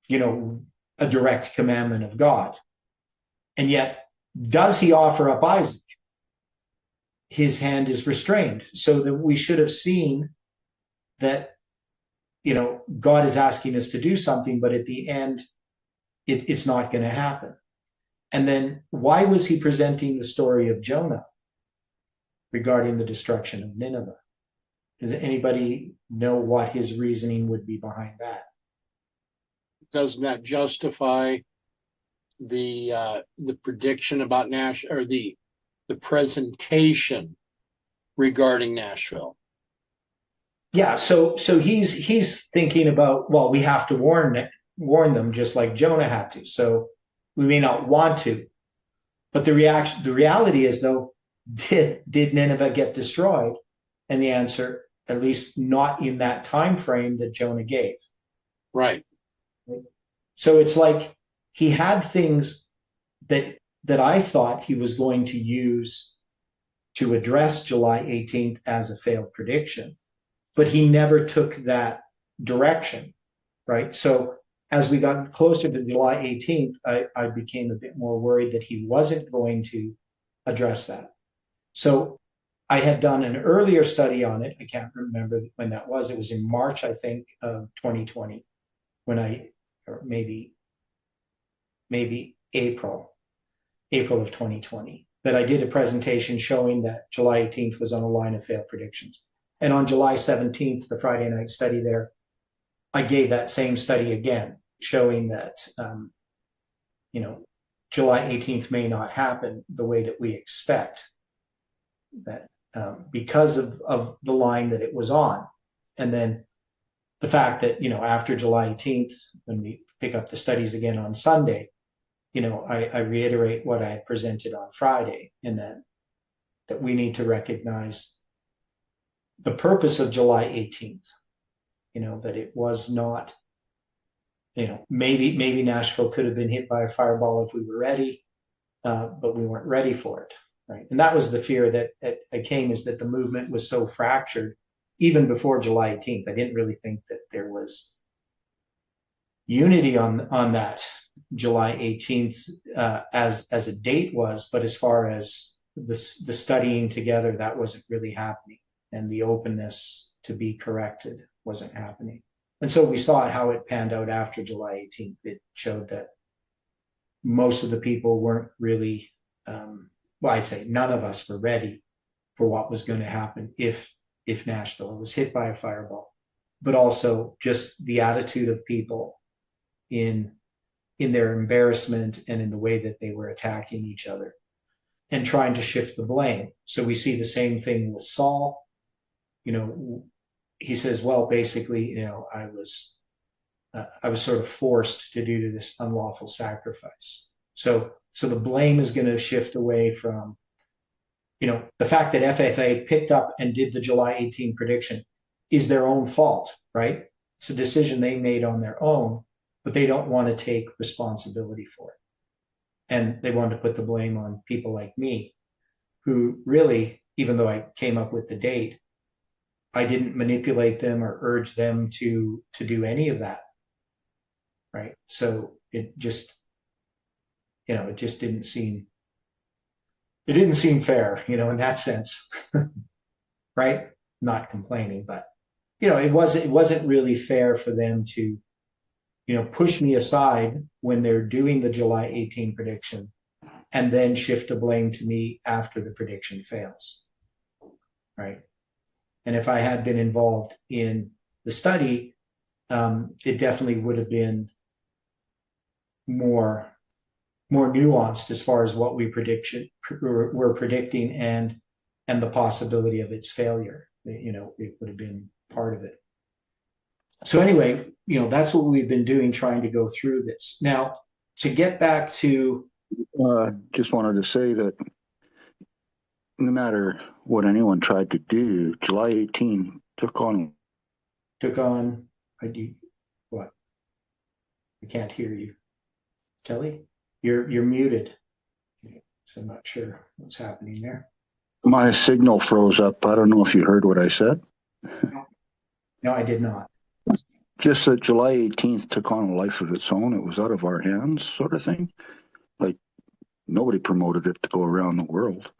a direct commandment of God. And yet, does he offer up Isaac? His hand is restrained, so that we should have seen that, God is asking us to do something, but at the end, it's not going to happen. And then why was he presenting the story of Jonah regarding the destruction of Nineveh? Does anybody know what his reasoning would be behind that? Doesn't that justify the prediction about Nashville, or the presentation regarding Nashville? Yeah, so he's thinking about, well, we have to warn them just like Jonah had to. So we may not want to, but the reality is, though, did Nineveh get destroyed? And the answer, at least not in that time frame that Jonah gave. Right. So it's like he had things that I thought he was going to use to address July 18th as a failed prediction, but he never took that direction, right? So as we got closer to July 18th, I became a bit more worried that he wasn't going to address that. So I had done an earlier study on it. I can't remember when that was. It was in March, I think, of 2020, or maybe April of 2020, that I did a presentation showing that July 18th was on a line of failed predictions. And on July 17th, the Friday night study there, I gave that same study again, showing that, July 18th may not happen the way that we expect, that because of the line that it was on. And then the fact that, after July 18th, when we pick up the studies again on Sunday, I reiterate what I had presented on Friday, in that we need to recognize the purpose of July 18th, that it was not, maybe Nashville could have been hit by a fireball if we were ready, but we weren't ready for it, right? And that was the fear that came, is that the movement was so fractured even before July 18th. I didn't really think that there was unity on that July 18th as a date was, but as far as the studying together, that wasn't really happening, and the openness to be corrected wasn't happening. And so we saw how it panned out after July 18th. It showed that most of the people weren't really, I'd say none of us were ready for what was going to happen if Nashville was hit by a fireball, but also just the attitude of people in their embarrassment and in the way that they were attacking each other and trying to shift the blame. So we see the same thing with Saul. He says, well, basically, I was sort of forced to do this unlawful sacrifice. So the blame is going to shift away from, the fact that FFA picked up and did the July 18 prediction is their own fault, right? It's a decision they made on their own, but they don't want to take responsibility for it. And they want to put the blame on people like me, who really, even though I came up with the date, I didn't manipulate them or urge them to do any of that, right? So it just didn't seem fair, in that sense, right? Not complaining, but it wasn't really fair for them to push me aside when they're doing the July 18 prediction and then shift the blame to me after the prediction fails, right? And if I had been involved in the study, it definitely would have been more nuanced as far as what we're predicting and the possibility of its failure. It would have been part of it. So anyway, that's what we've been doing, trying to go through this. Now, to get back to... just wanted to say that no matter what anyone tried to do, July 18 took on... What? I can't hear you. Kelly, you're muted. So I'm not sure what's happening there. My signal froze up. I don't know if you heard what I said. No, I did not. Just that July 18th took on a life of its own. It was out of our hands, sort of thing. Like, nobody promoted it to go around the world.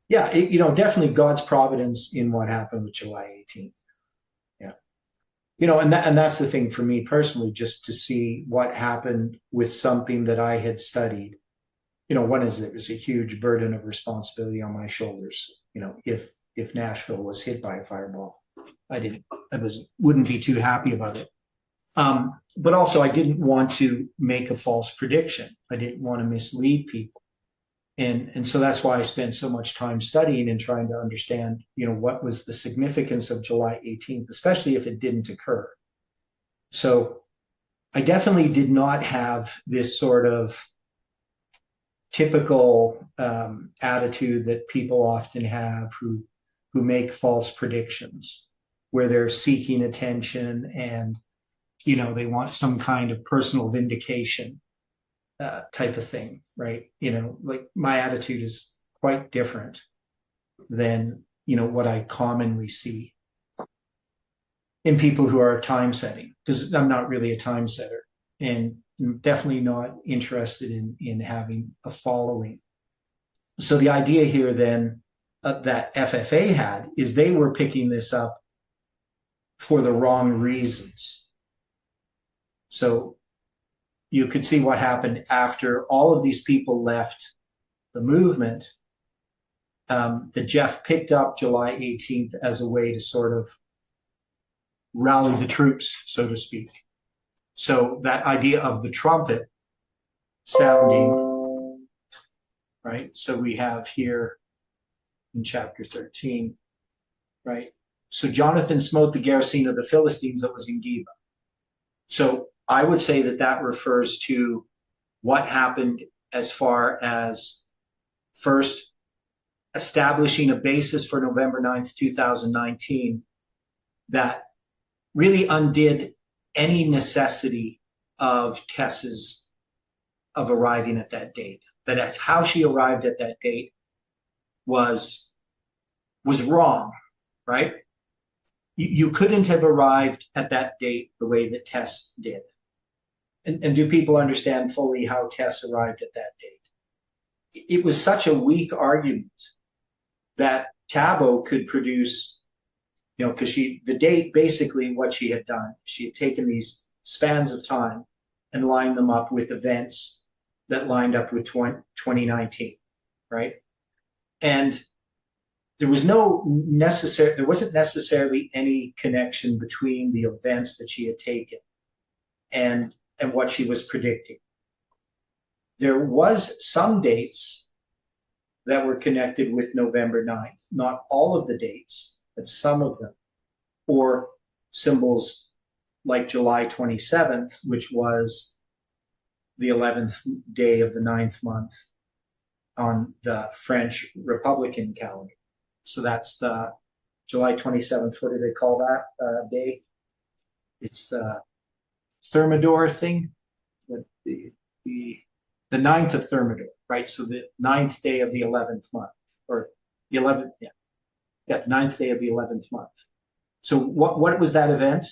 Yeah, definitely God's providence in what happened with July 18th. Yeah. And that's the thing for me personally, just to see what happened with something that I had studied. One is there was a huge burden of responsibility on my shoulders. If Nashville was hit by a fireball, wouldn't be too happy about it. But also I didn't want to make a false prediction. I didn't want to mislead people. And so that's why I spent so much time studying and trying to understand, what was the significance of July 18th, especially if it didn't occur. So I definitely did not have this sort of typical attitude that people often have who make false predictions, where they're seeking attention and, they want some kind of personal vindication type of thing, right? Like my attitude is quite different than, what I commonly see in people who are time setting, because I'm not really a time setter and definitely not interested in having a following. So the idea here then that FFA had is they were picking this up for the wrong reasons. So you could see what happened after all of these people left the movement, that Jeff picked up July 18th as a way to sort of rally the troops, so to speak. So that idea of the trumpet sounding, right? So we have here in chapter 13, right? So Jonathan smote the garrison of the Philistines that was in Geba. So I would say that refers to what happened as far as first establishing a basis for November 9th, 2019, that really undid any necessity of Tess's of arriving at that date. That's how she arrived at that date was wrong, right? You couldn't have arrived at that date the way that Tess did. And do people understand fully how Tess arrived at that date? It was such a weak argument that Tabo could produce, because the date, basically what she had done, she had taken these spans of time and lined them up with events that lined up with 2019, right? And there wasn't necessarily any connection between the events that she had taken and what she was predicting. There was some dates that were connected with November 9th, not all of the dates, but some of them, or symbols like July 27th, which was the 11th day of the 9th month on the French Republican calendar. So that's the July 27th. What do they call that day? It's the Thermidor thing, the 9th of Thermidor, right? So the 9th day of the 11th month, or the 11th, the 9th day of the 11th month. So what was that event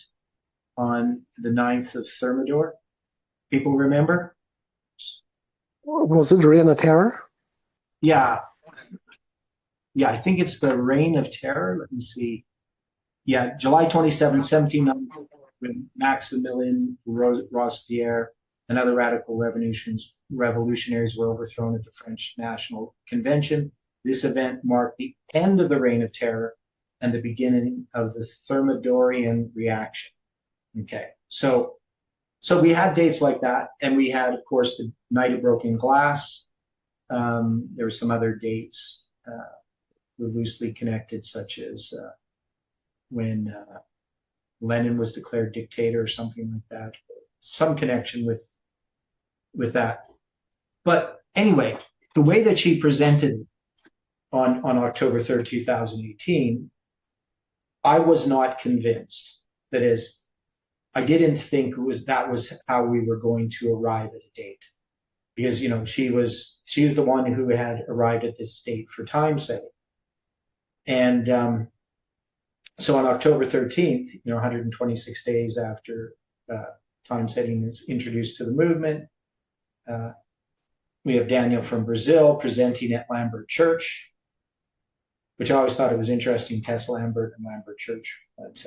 on the 9th of Thermidor? People remember? Was it the Reign of Terror? Yeah. Yeah, I think it's the Reign of Terror. Let me see. Yeah, July 27, 1790, when Maximilien Robespierre and other radical revolutionaries were overthrown at the French National Convention. This event marked the end of the Reign of Terror and the beginning of the Thermidorian reaction. Okay, so we had dates like that, and we had, of course, the Night of Broken Glass. There were some other dates were loosely connected, such as when Lenin was declared dictator or something like that. Some connection with that. But anyway, the way that she presented on October 3rd, 2018, I was not convinced. That is, I didn't think that was how we were going to arrive at a date. Because, she was the one who had arrived at this date for time setting. And so on October 13th, 126 days after time setting is introduced to the movement, we have Daniel from Brazil presenting at Lambert Church, which I always thought it was interesting, Tess Lambert and Lambert Church. But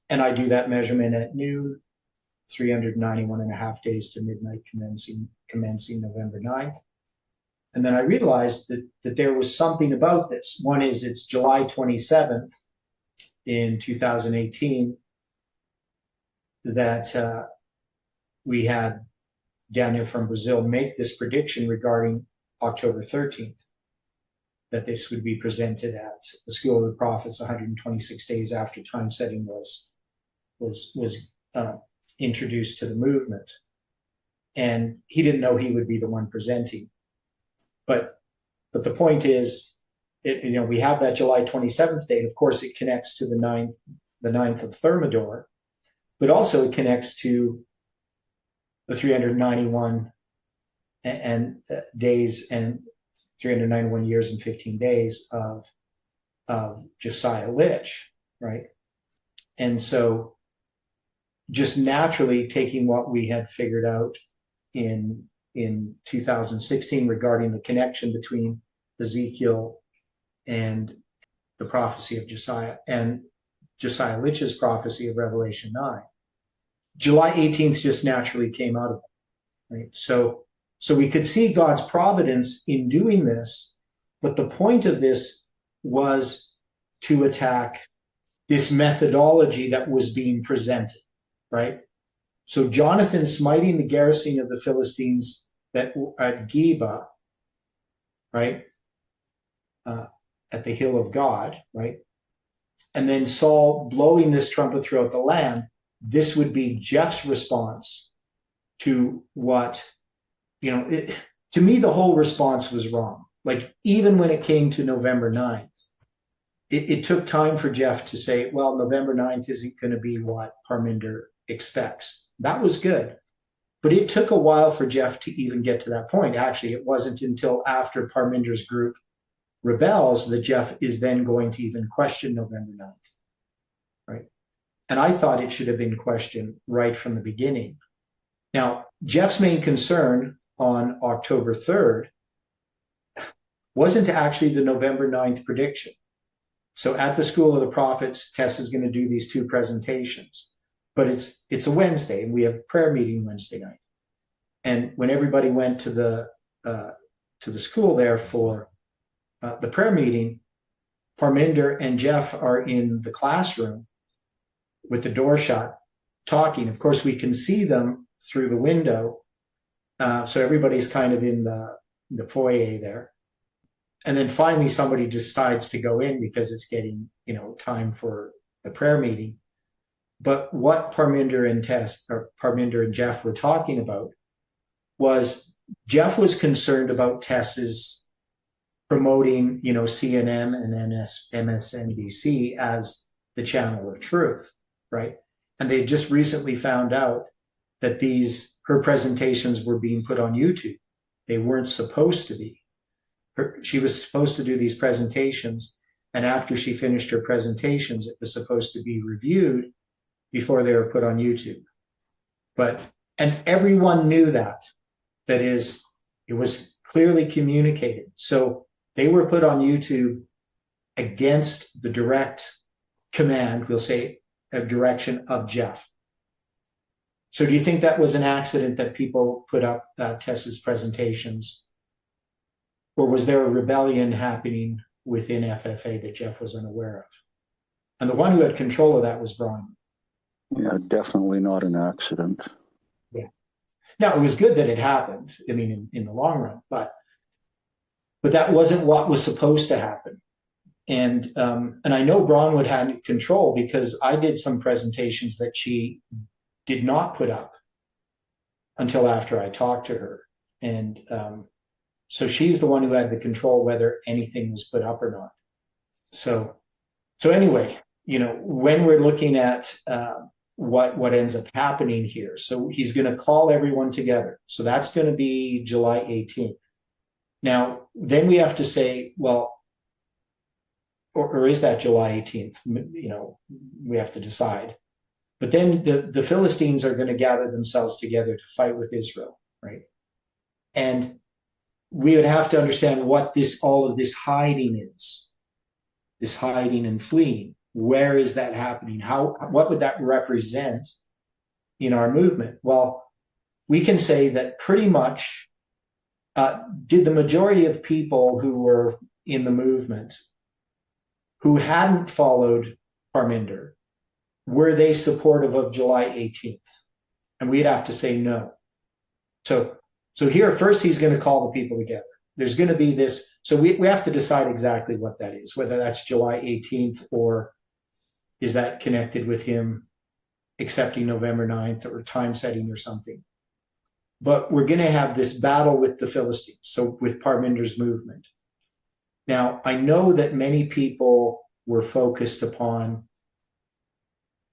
and I do that measurement at noon, 391 and a half days to midnight, commencing November 9th. And then I realized that there was something about this. One is it's July 27th in 2018 that we had Daniel from Brazil make this prediction regarding October 13th, that this would be presented at the School of the Prophets 126 days after time setting was introduced to the movement. And he didn't know he would be the one presenting. But the point is, we have that July 27th date. Of course, it connects to the 9th of Thermidor, but also it connects to the 391 days and 391 years and 15 days of Josiah Litch, right? And so just naturally taking what we had figured out in 2016 regarding the connection between Ezekiel and the prophecy of Josiah and Josiah Litch's prophecy of Revelation 9. July 18th just naturally came out of it, right? So we could see God's providence in doing this, but the point of this was to attack this methodology that was being presented, right? So Jonathan smiting the garrison of the Philistines at Geba, right, at the hill of God, right, and then Saul blowing this trumpet throughout the land. This would be Jeff's response to what, to me, the whole response was wrong. Like, even when it came to November 9th, it took time for Jeff to say, well, November 9th isn't going to be what Parminder expects. That was good. But it took a while for Jeff to even get to that point. Actually, it wasn't until after Parminder's group rebels that Jeff is then going to even question November 9th, right? And I thought it should have been questioned right from the beginning. Now, Jeff's main concern on October 3rd wasn't actually the November 9th prediction. So at the School of the Prophets, Tess is going to do these two presentations. But it's a Wednesday, and we have prayer meeting Wednesday night. And when everybody went to the school there for the prayer meeting, Parminder and Jeff are in the classroom with the door shut, talking. Of course, we can see them through the window. So everybody's kind of in the foyer there. And then finally somebody decides to go in because it's getting, time for the prayer meeting. But what Parminder and Jeff were talking about was Jeff was concerned about Tess's promoting, CNN and MSNBC as the channel of truth, right? And they just recently found out that her presentations were being put on YouTube. They weren't supposed to be. She was supposed to do these presentations, and after she finished her presentations, it was supposed to be reviewed before they were put on YouTube. And everyone knew that. That is, it was clearly communicated. So they were put on YouTube against the direct command, we'll say, a direction of Jeff. So do you think that was an accident that people put up Tess's presentations? Or was there a rebellion happening within FFA that Jeff was unaware of? And the one who had control of that was Brian. Yeah, definitely not an accident. Yeah. Now, it was good that it happened, in the long run, but that wasn't what was supposed to happen. And I know Bronwood had control because I did some presentations that she did not put up until after I talked to her. And so she's the one who had the control whether anything was put up or not. So anyway, when we're looking at what ends up happening here, so he's going to call everyone together. So that's going to be July 18th. Now, then we have to say, well, or is that July 18th? We have to decide. But then the Philistines are going to gather themselves together to fight with Israel, right? And we would have to understand what all of this hiding is, this hiding and fleeing. Where is that happening? What would that represent in our movement? Well, we can say that pretty much did the majority of people who were in the movement who hadn't followed Parminder, were they supportive of July 18th? And we'd have to say no. So here, first, he's going to call the people together. There's going to be this. So we have to decide exactly what that is, whether that's July 18th or is that connected with him accepting November 9th or time setting or something. But we're going to have this battle with the Philistines, so with Parminder's movement. Now, I know that many people were focused upon,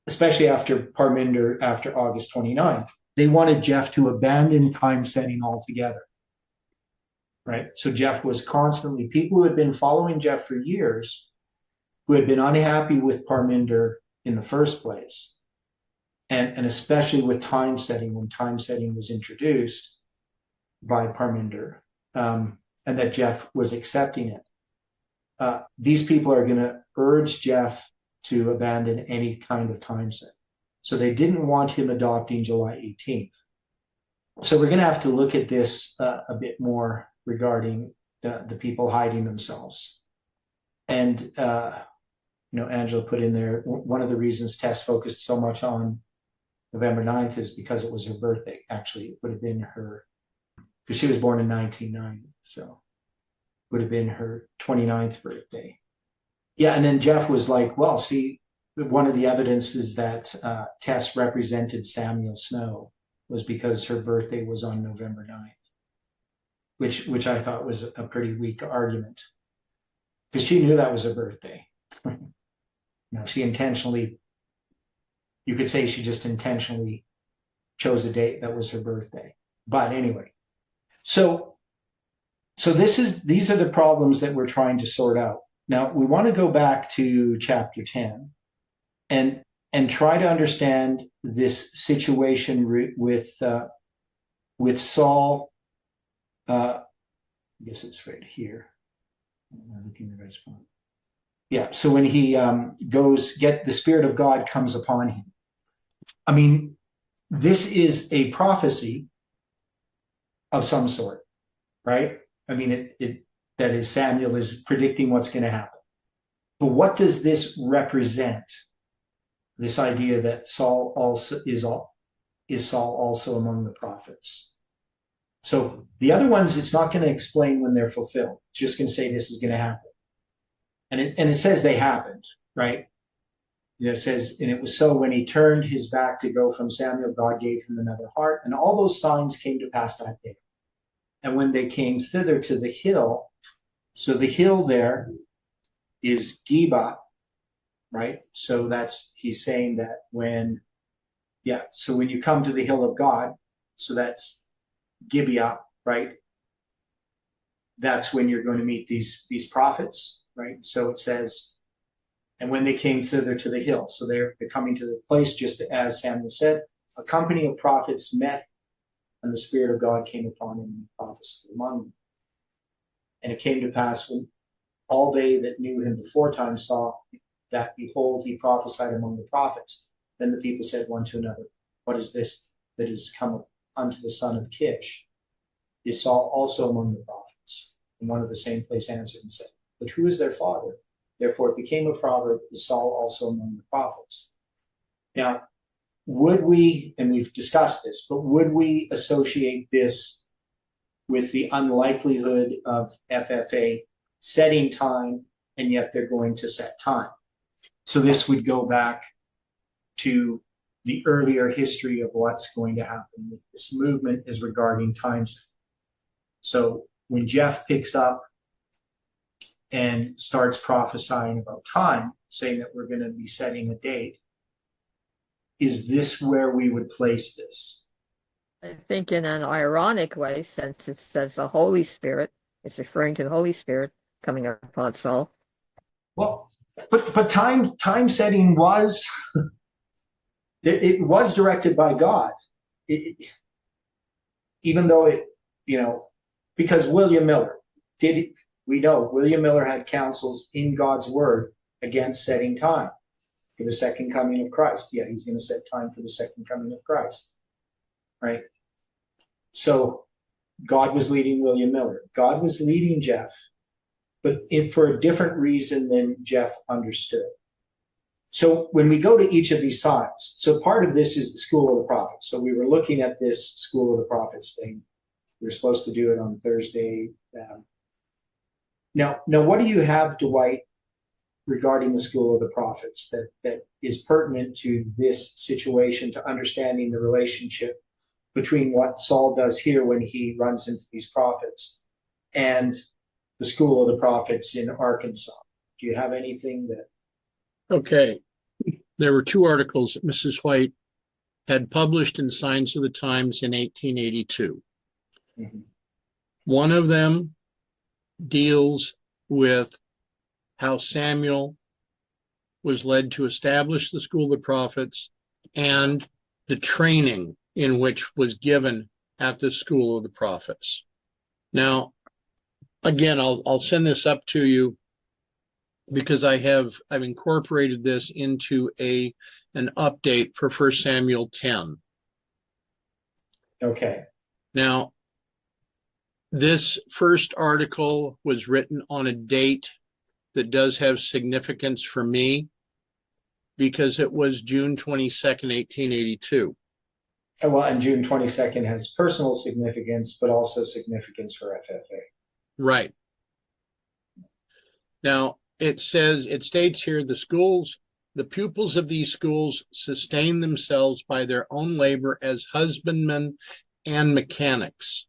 especially after August 29th, they wanted Jeff to abandon time setting altogether, right? So Jeff was constantly, people who had been following Jeff for years, who had been unhappy with Parminder in the first place, and especially with time setting, when time setting was introduced by Parminder, and that Jeff was accepting it. These people are going to urge Jeff to abandon any kind of time set. So they didn't want him adopting July 18th. So we're going to have to look at this a bit more regarding the people hiding themselves. And, Angela put in there, one of the reasons Tess focused so much on November 9th is because it was her birthday. Actually, it would have been because she was born in 1990. So would have been her 29th birthday. Yeah, and then Jeff was like, well, see, one of the evidences that Tess represented Samuel Snow was because her birthday was on November 9th, which I thought was a pretty weak argument because she knew that was her birthday. She intentionally, you could say she just intentionally chose a date that was her birthday. But anyway, so these are the problems that we're trying to sort out. Now, we want to go back to chapter 10 and try to understand this situation with Saul. I guess it's right here. I'm looking at the right spot. Yeah, so when he the Spirit of God comes upon him. I mean, this is a prophecy of some sort, right? I mean, that is, Samuel is predicting what's going to happen. But what does this represent? This idea that Saul also is Saul also among the prophets. So the other ones, it's not going to explain when they're fulfilled. It's just going to say this is going to happen. And it says they happened, right? It says, and it was so when he turned his back to go from Samuel, God gave him another heart. And all those signs came to pass that day. And when they came thither to the hill, so the hill there is Geba, right? So he's saying that so when you come to the hill of God, so that's Gibeah, right? That's when you're going to meet these prophets, right? So it says, and when they came thither to the hill, so they're coming to the place, just as Samuel said, a company of prophets met, and the Spirit of God came upon him and he prophesied among them. And it came to pass when all they that knew him beforetime saw that, behold, he prophesied among the prophets. Then the people said one to another, what is this that is come unto the son of Kish? Is Saul also among the prophets? And one of the same place answered and said, but who is their father? Therefore it became a proverb, is Saul also among the prophets? Now, would we, and we've discussed this, but would we associate this with the unlikelihood of FFA setting time, and yet they're going to set time? So this would go back to the earlier history of what's going to happen. This movement is regarding times. So when Jeff picks up and starts prophesying about time, saying that we're going to be setting a date, is this where we would place this? I think in an ironic way, since it says the Holy Spirit, it's referring to the Holy Spirit coming upon Saul. Well, but time setting was it was directed by God. Even though because William Miller we know William Miller had counsels in God's word against setting time for the second coming of Christ. Yet he's going to set time for the second coming of Christ, right? So God was leading William Miller. God was leading Jeff, but for a different reason than Jeff understood. So when we go to each of these sides, so part of this is the School of the Prophets. So we were looking at this School of the Prophets thing. We were supposed to do it on Thursday. Now, what do you have, Dwight, regarding the School of the Prophets that is pertinent to this situation, to understanding the relationship between what Saul does here when he runs into these prophets and the School of the Prophets in Arkansas? Do you have anything that... Okay. There were two articles that Mrs. White had published in Signs of the Times in 1882. Mm-hmm. One of them deals with how Samuel was led to establish the School of the Prophets and the training in which was given at the School of the Prophets. Now, again, I'll send this up to you because I've incorporated this into an update for 1 Samuel 10. Okay. Now, this first article was written on a date that does have significance for me because it was June 22nd, 1882. Well, and June 22nd has personal significance, but also significance for FFA. Right. Now, it states here, the pupils of these schools sustain themselves by their own labor as husbandmen and mechanics.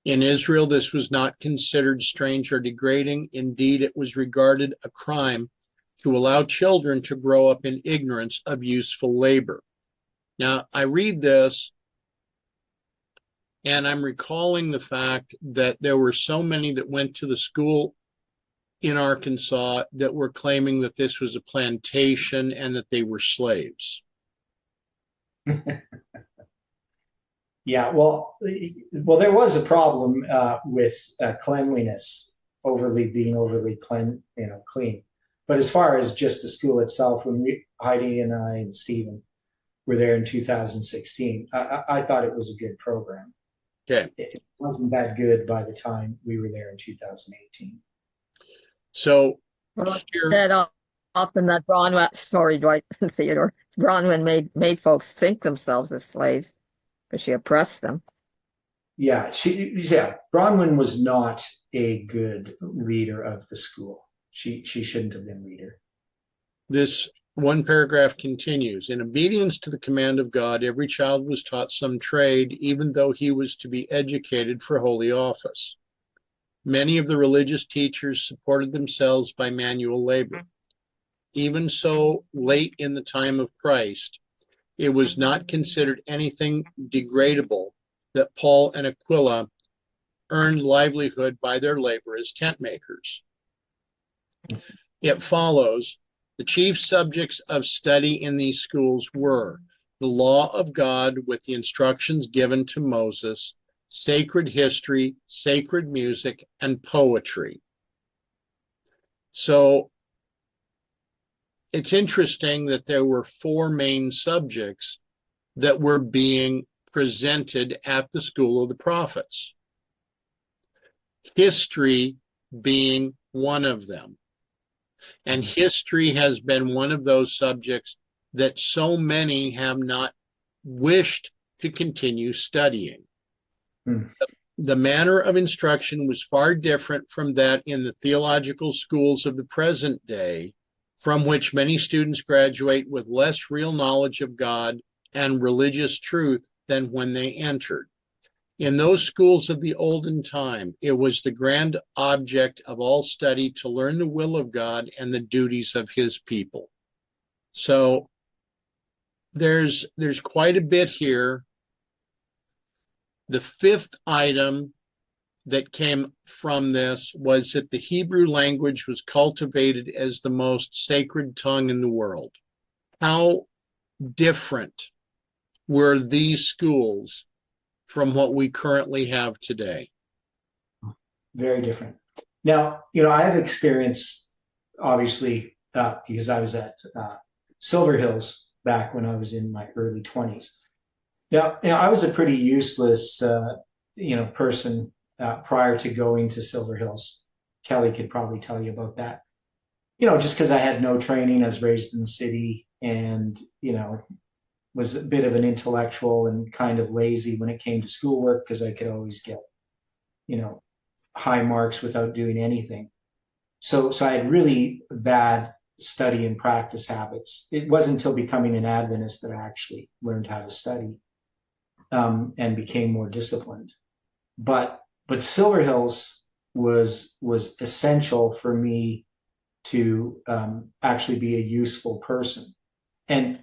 In Israel, this was not considered strange or degrading. Indeed, it was regarded a crime to allow children to grow up in ignorance of useful labor. Now, I read this, and I'm recalling the fact that there were so many that went to the school in Arkansas that were claiming that this was a plantation and that they were slaves. Yeah, well, there was a problem with cleanliness, being overly clean. But as far as just the school itself, when Heidi and I and Stephen were there in 2016, I thought it was a good program. Okay. It wasn't that good by the time we were there in 2018. So Well, here. that often that Bronwyn, sorry, Dwight and Theodore, Bronwyn made folks think themselves as slaves, but she oppressed them. Yeah, Bronwyn was not a good leader of the school. She shouldn't have been leader. This one paragraph continues. In obedience to the command of God, every child was taught some trade, even though he was to be educated for holy office. Many of the religious teachers supported themselves by manual labor. Even so, late in the time of Christ, it was not considered anything degradable that Paul and Aquila earned livelihood by their labor as tent makers. It follows, the chief subjects of study in these schools were the law of God with the instructions given to Moses, sacred history, sacred music, and poetry. So it's interesting that there were 4 main subjects that were being presented at the School of the Prophets. History being one of them. And history has been one of those subjects that so many have not wished to continue studying. The manner of instruction was far different from that in the theological schools of the present day, from which many students graduate with less real knowledge of God and religious truth than when they entered. In those schools of the olden time, it was the grand object of all study to learn the will of God and the duties of his people. So there's quite a bit here. The 5th item that came from this was that the Hebrew language was cultivated as the most sacred tongue in the world. How different were these schools from what we currently have today? Very different. Now, I have experience, obviously, because I was at Silver Hills back when I was in my early 20s. Now, I was a pretty useless, person prior to going to Silver Hills. Kelly could probably tell you about that. Just because I had no training, I was raised in the city, and was a bit of an intellectual and kind of lazy when it came to schoolwork because I could always get, high marks without doing anything. So I had really bad study and practice habits. It wasn't until becoming an Adventist that I actually learned how to study and became more disciplined. But Silver Hills was essential for me to actually be a useful person. And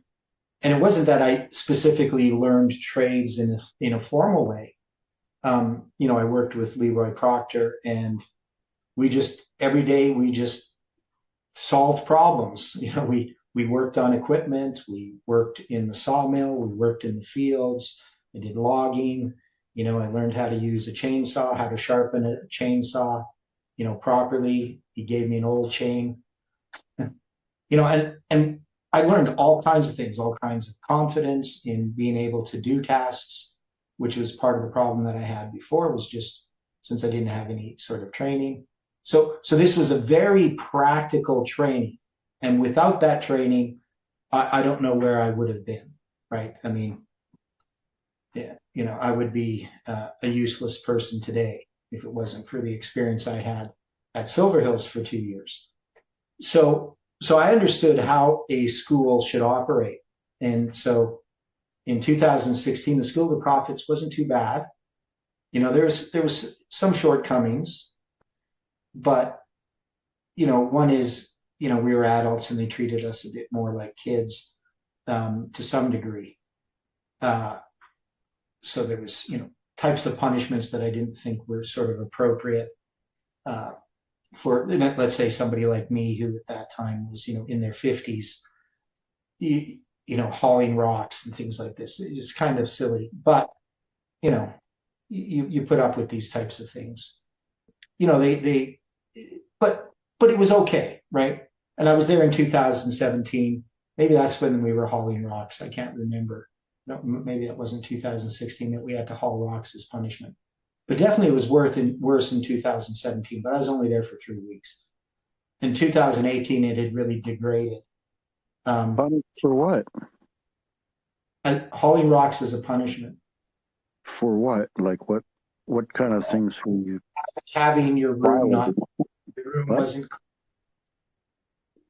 it wasn't that I specifically learned trades in a formal way. I worked with Leroy Proctor, and every day we just solved problems. We worked on equipment, we worked in the sawmill, we worked in the fields, I did logging. I learned how to use a chainsaw, how to sharpen a chainsaw, properly. He gave me an old chain, and I learned all kinds of things, all kinds of confidence in being able to do tasks, which was part of the problem that I had before, was just since I didn't have any sort of training. So this was a very practical training. And without that training, I don't know where I would have been, right? I mean, I would be a useless person today if it wasn't for the experience I had at Silver Hills for 2 years. So I understood how a school should operate. And so in 2016, the School of the Prophets wasn't too bad. There was some shortcomings, but one is, we were adults and they treated us a bit more like kids to some degree. So there was, types of punishments that I didn't think were sort of appropriate for, let's say, somebody like me who at that time was, in their 50s, hauling rocks and things like this. It's kind of silly, but, you put up with these types of things. But it was okay, right? And I was there in 2017. Maybe that's when we were hauling rocks. I can't remember. No, maybe that wasn't 2016 that we had to haul rocks as punishment. But definitely it was worse in 2017, but I was only there for 3 weeks. In 2018, it had really degraded. For what? Hauling rocks is a punishment. For what? Like what kind of things were you Having your room not, violating? your room What? wasn't,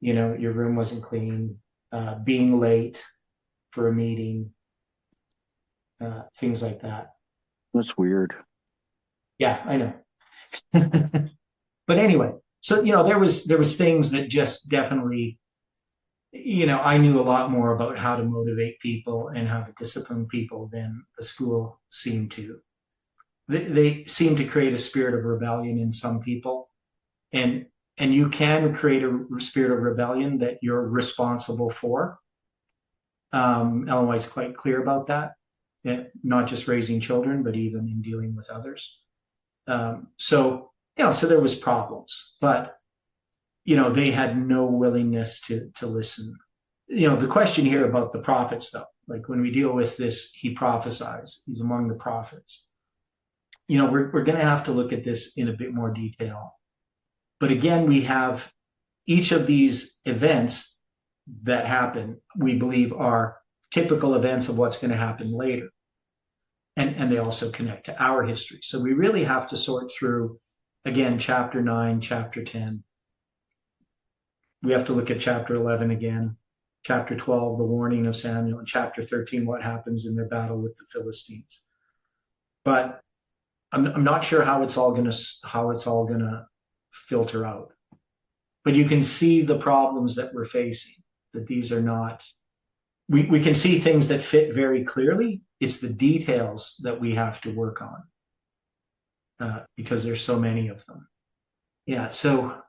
your room wasn't clean, being late for a meeting, things like that. That's weird. Yeah, I know. But anyway, so there was things that just definitely, I knew a lot more about how to motivate people and how to discipline people than the school seemed to. They seem to create a spirit of rebellion in some people, and you can create a spirit of rebellion that you're responsible for. Ellen White's quite clear about that, not just raising children, but even in dealing with others. So there was problems, but they had no willingness to listen. The question here about the prophets, though, like when we deal with this, he prophesies, he's among the prophets. We're going to have to look at this in a bit more detail. But again, we have each of these events that happen, we believe, are typical events of what's going to happen later. And they also connect to our history. So we really have to sort through, again, chapter 9, chapter 10. We have to look at chapter 11 again, chapter 12, the warning of Samuel, and chapter 13, what happens in their battle with the Philistines. But I'm not sure how it's all gonna filter out. But you can see the problems that we're facing, that these are not, we can see things that fit very clearly. It's the details that we have to work on, because there's so many of them. Yeah, so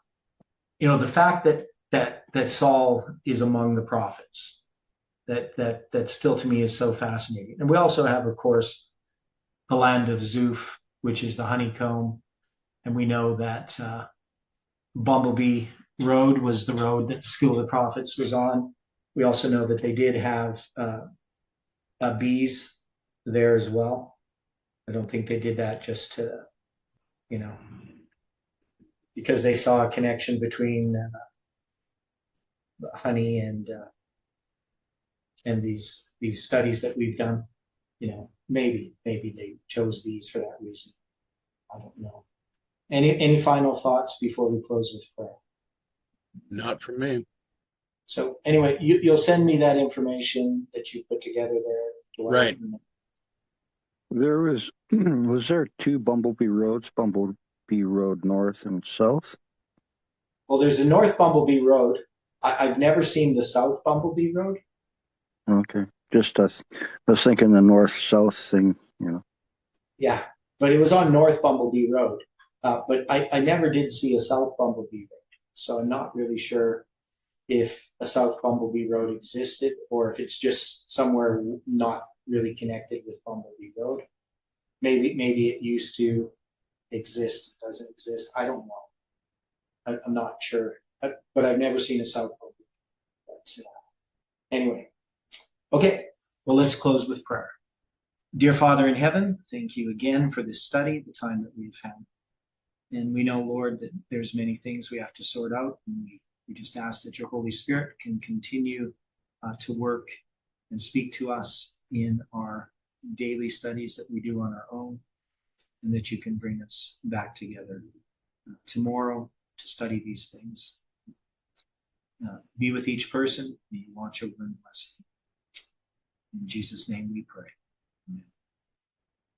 the fact that Saul is among the prophets, that still to me is so fascinating. And we also have, of course, the land of Zuph, which is the honeycomb, and we know that Bumblebee Road was the road that the School of the Prophets was on. We also know that they did have bees there as well. I don't think they did that just to, because they saw a connection between honey and these studies that we've done. Maybe they chose bees for that reason. I don't know. Any final thoughts before we close with prayer? Not for me. So anyway, you'll send me that information that you put together there. Right. There was there two Bumblebee Roads, Bumblebee Road North and South? Well, there's a North Bumblebee Road. I've never seen the South Bumblebee Road. Okay. Just I was thinking the north-south thing, Yeah, but it was on North Bumblebee Road. But I never did see a South Bumblebee Road. So I'm not really sure if a South Bumblebee Road existed or if it's just somewhere not really connected with Bumblebee Road. Maybe it used to exist, doesn't exist. I don't know. I'm not sure. But I've never seen a South Bumblebee. But anyway. Okay, well, let's close with prayer. Dear Father in heaven, thank you again for this study, the time that we've had. And we know, Lord, that there's many things we have to sort out. And we just ask that your Holy Spirit can continue to work and speak to us in our daily studies that we do on our own, and that you can bring us back together tomorrow to study these things. Be with each person. May you watch over and bless them. In Jesus' name we pray. Amen.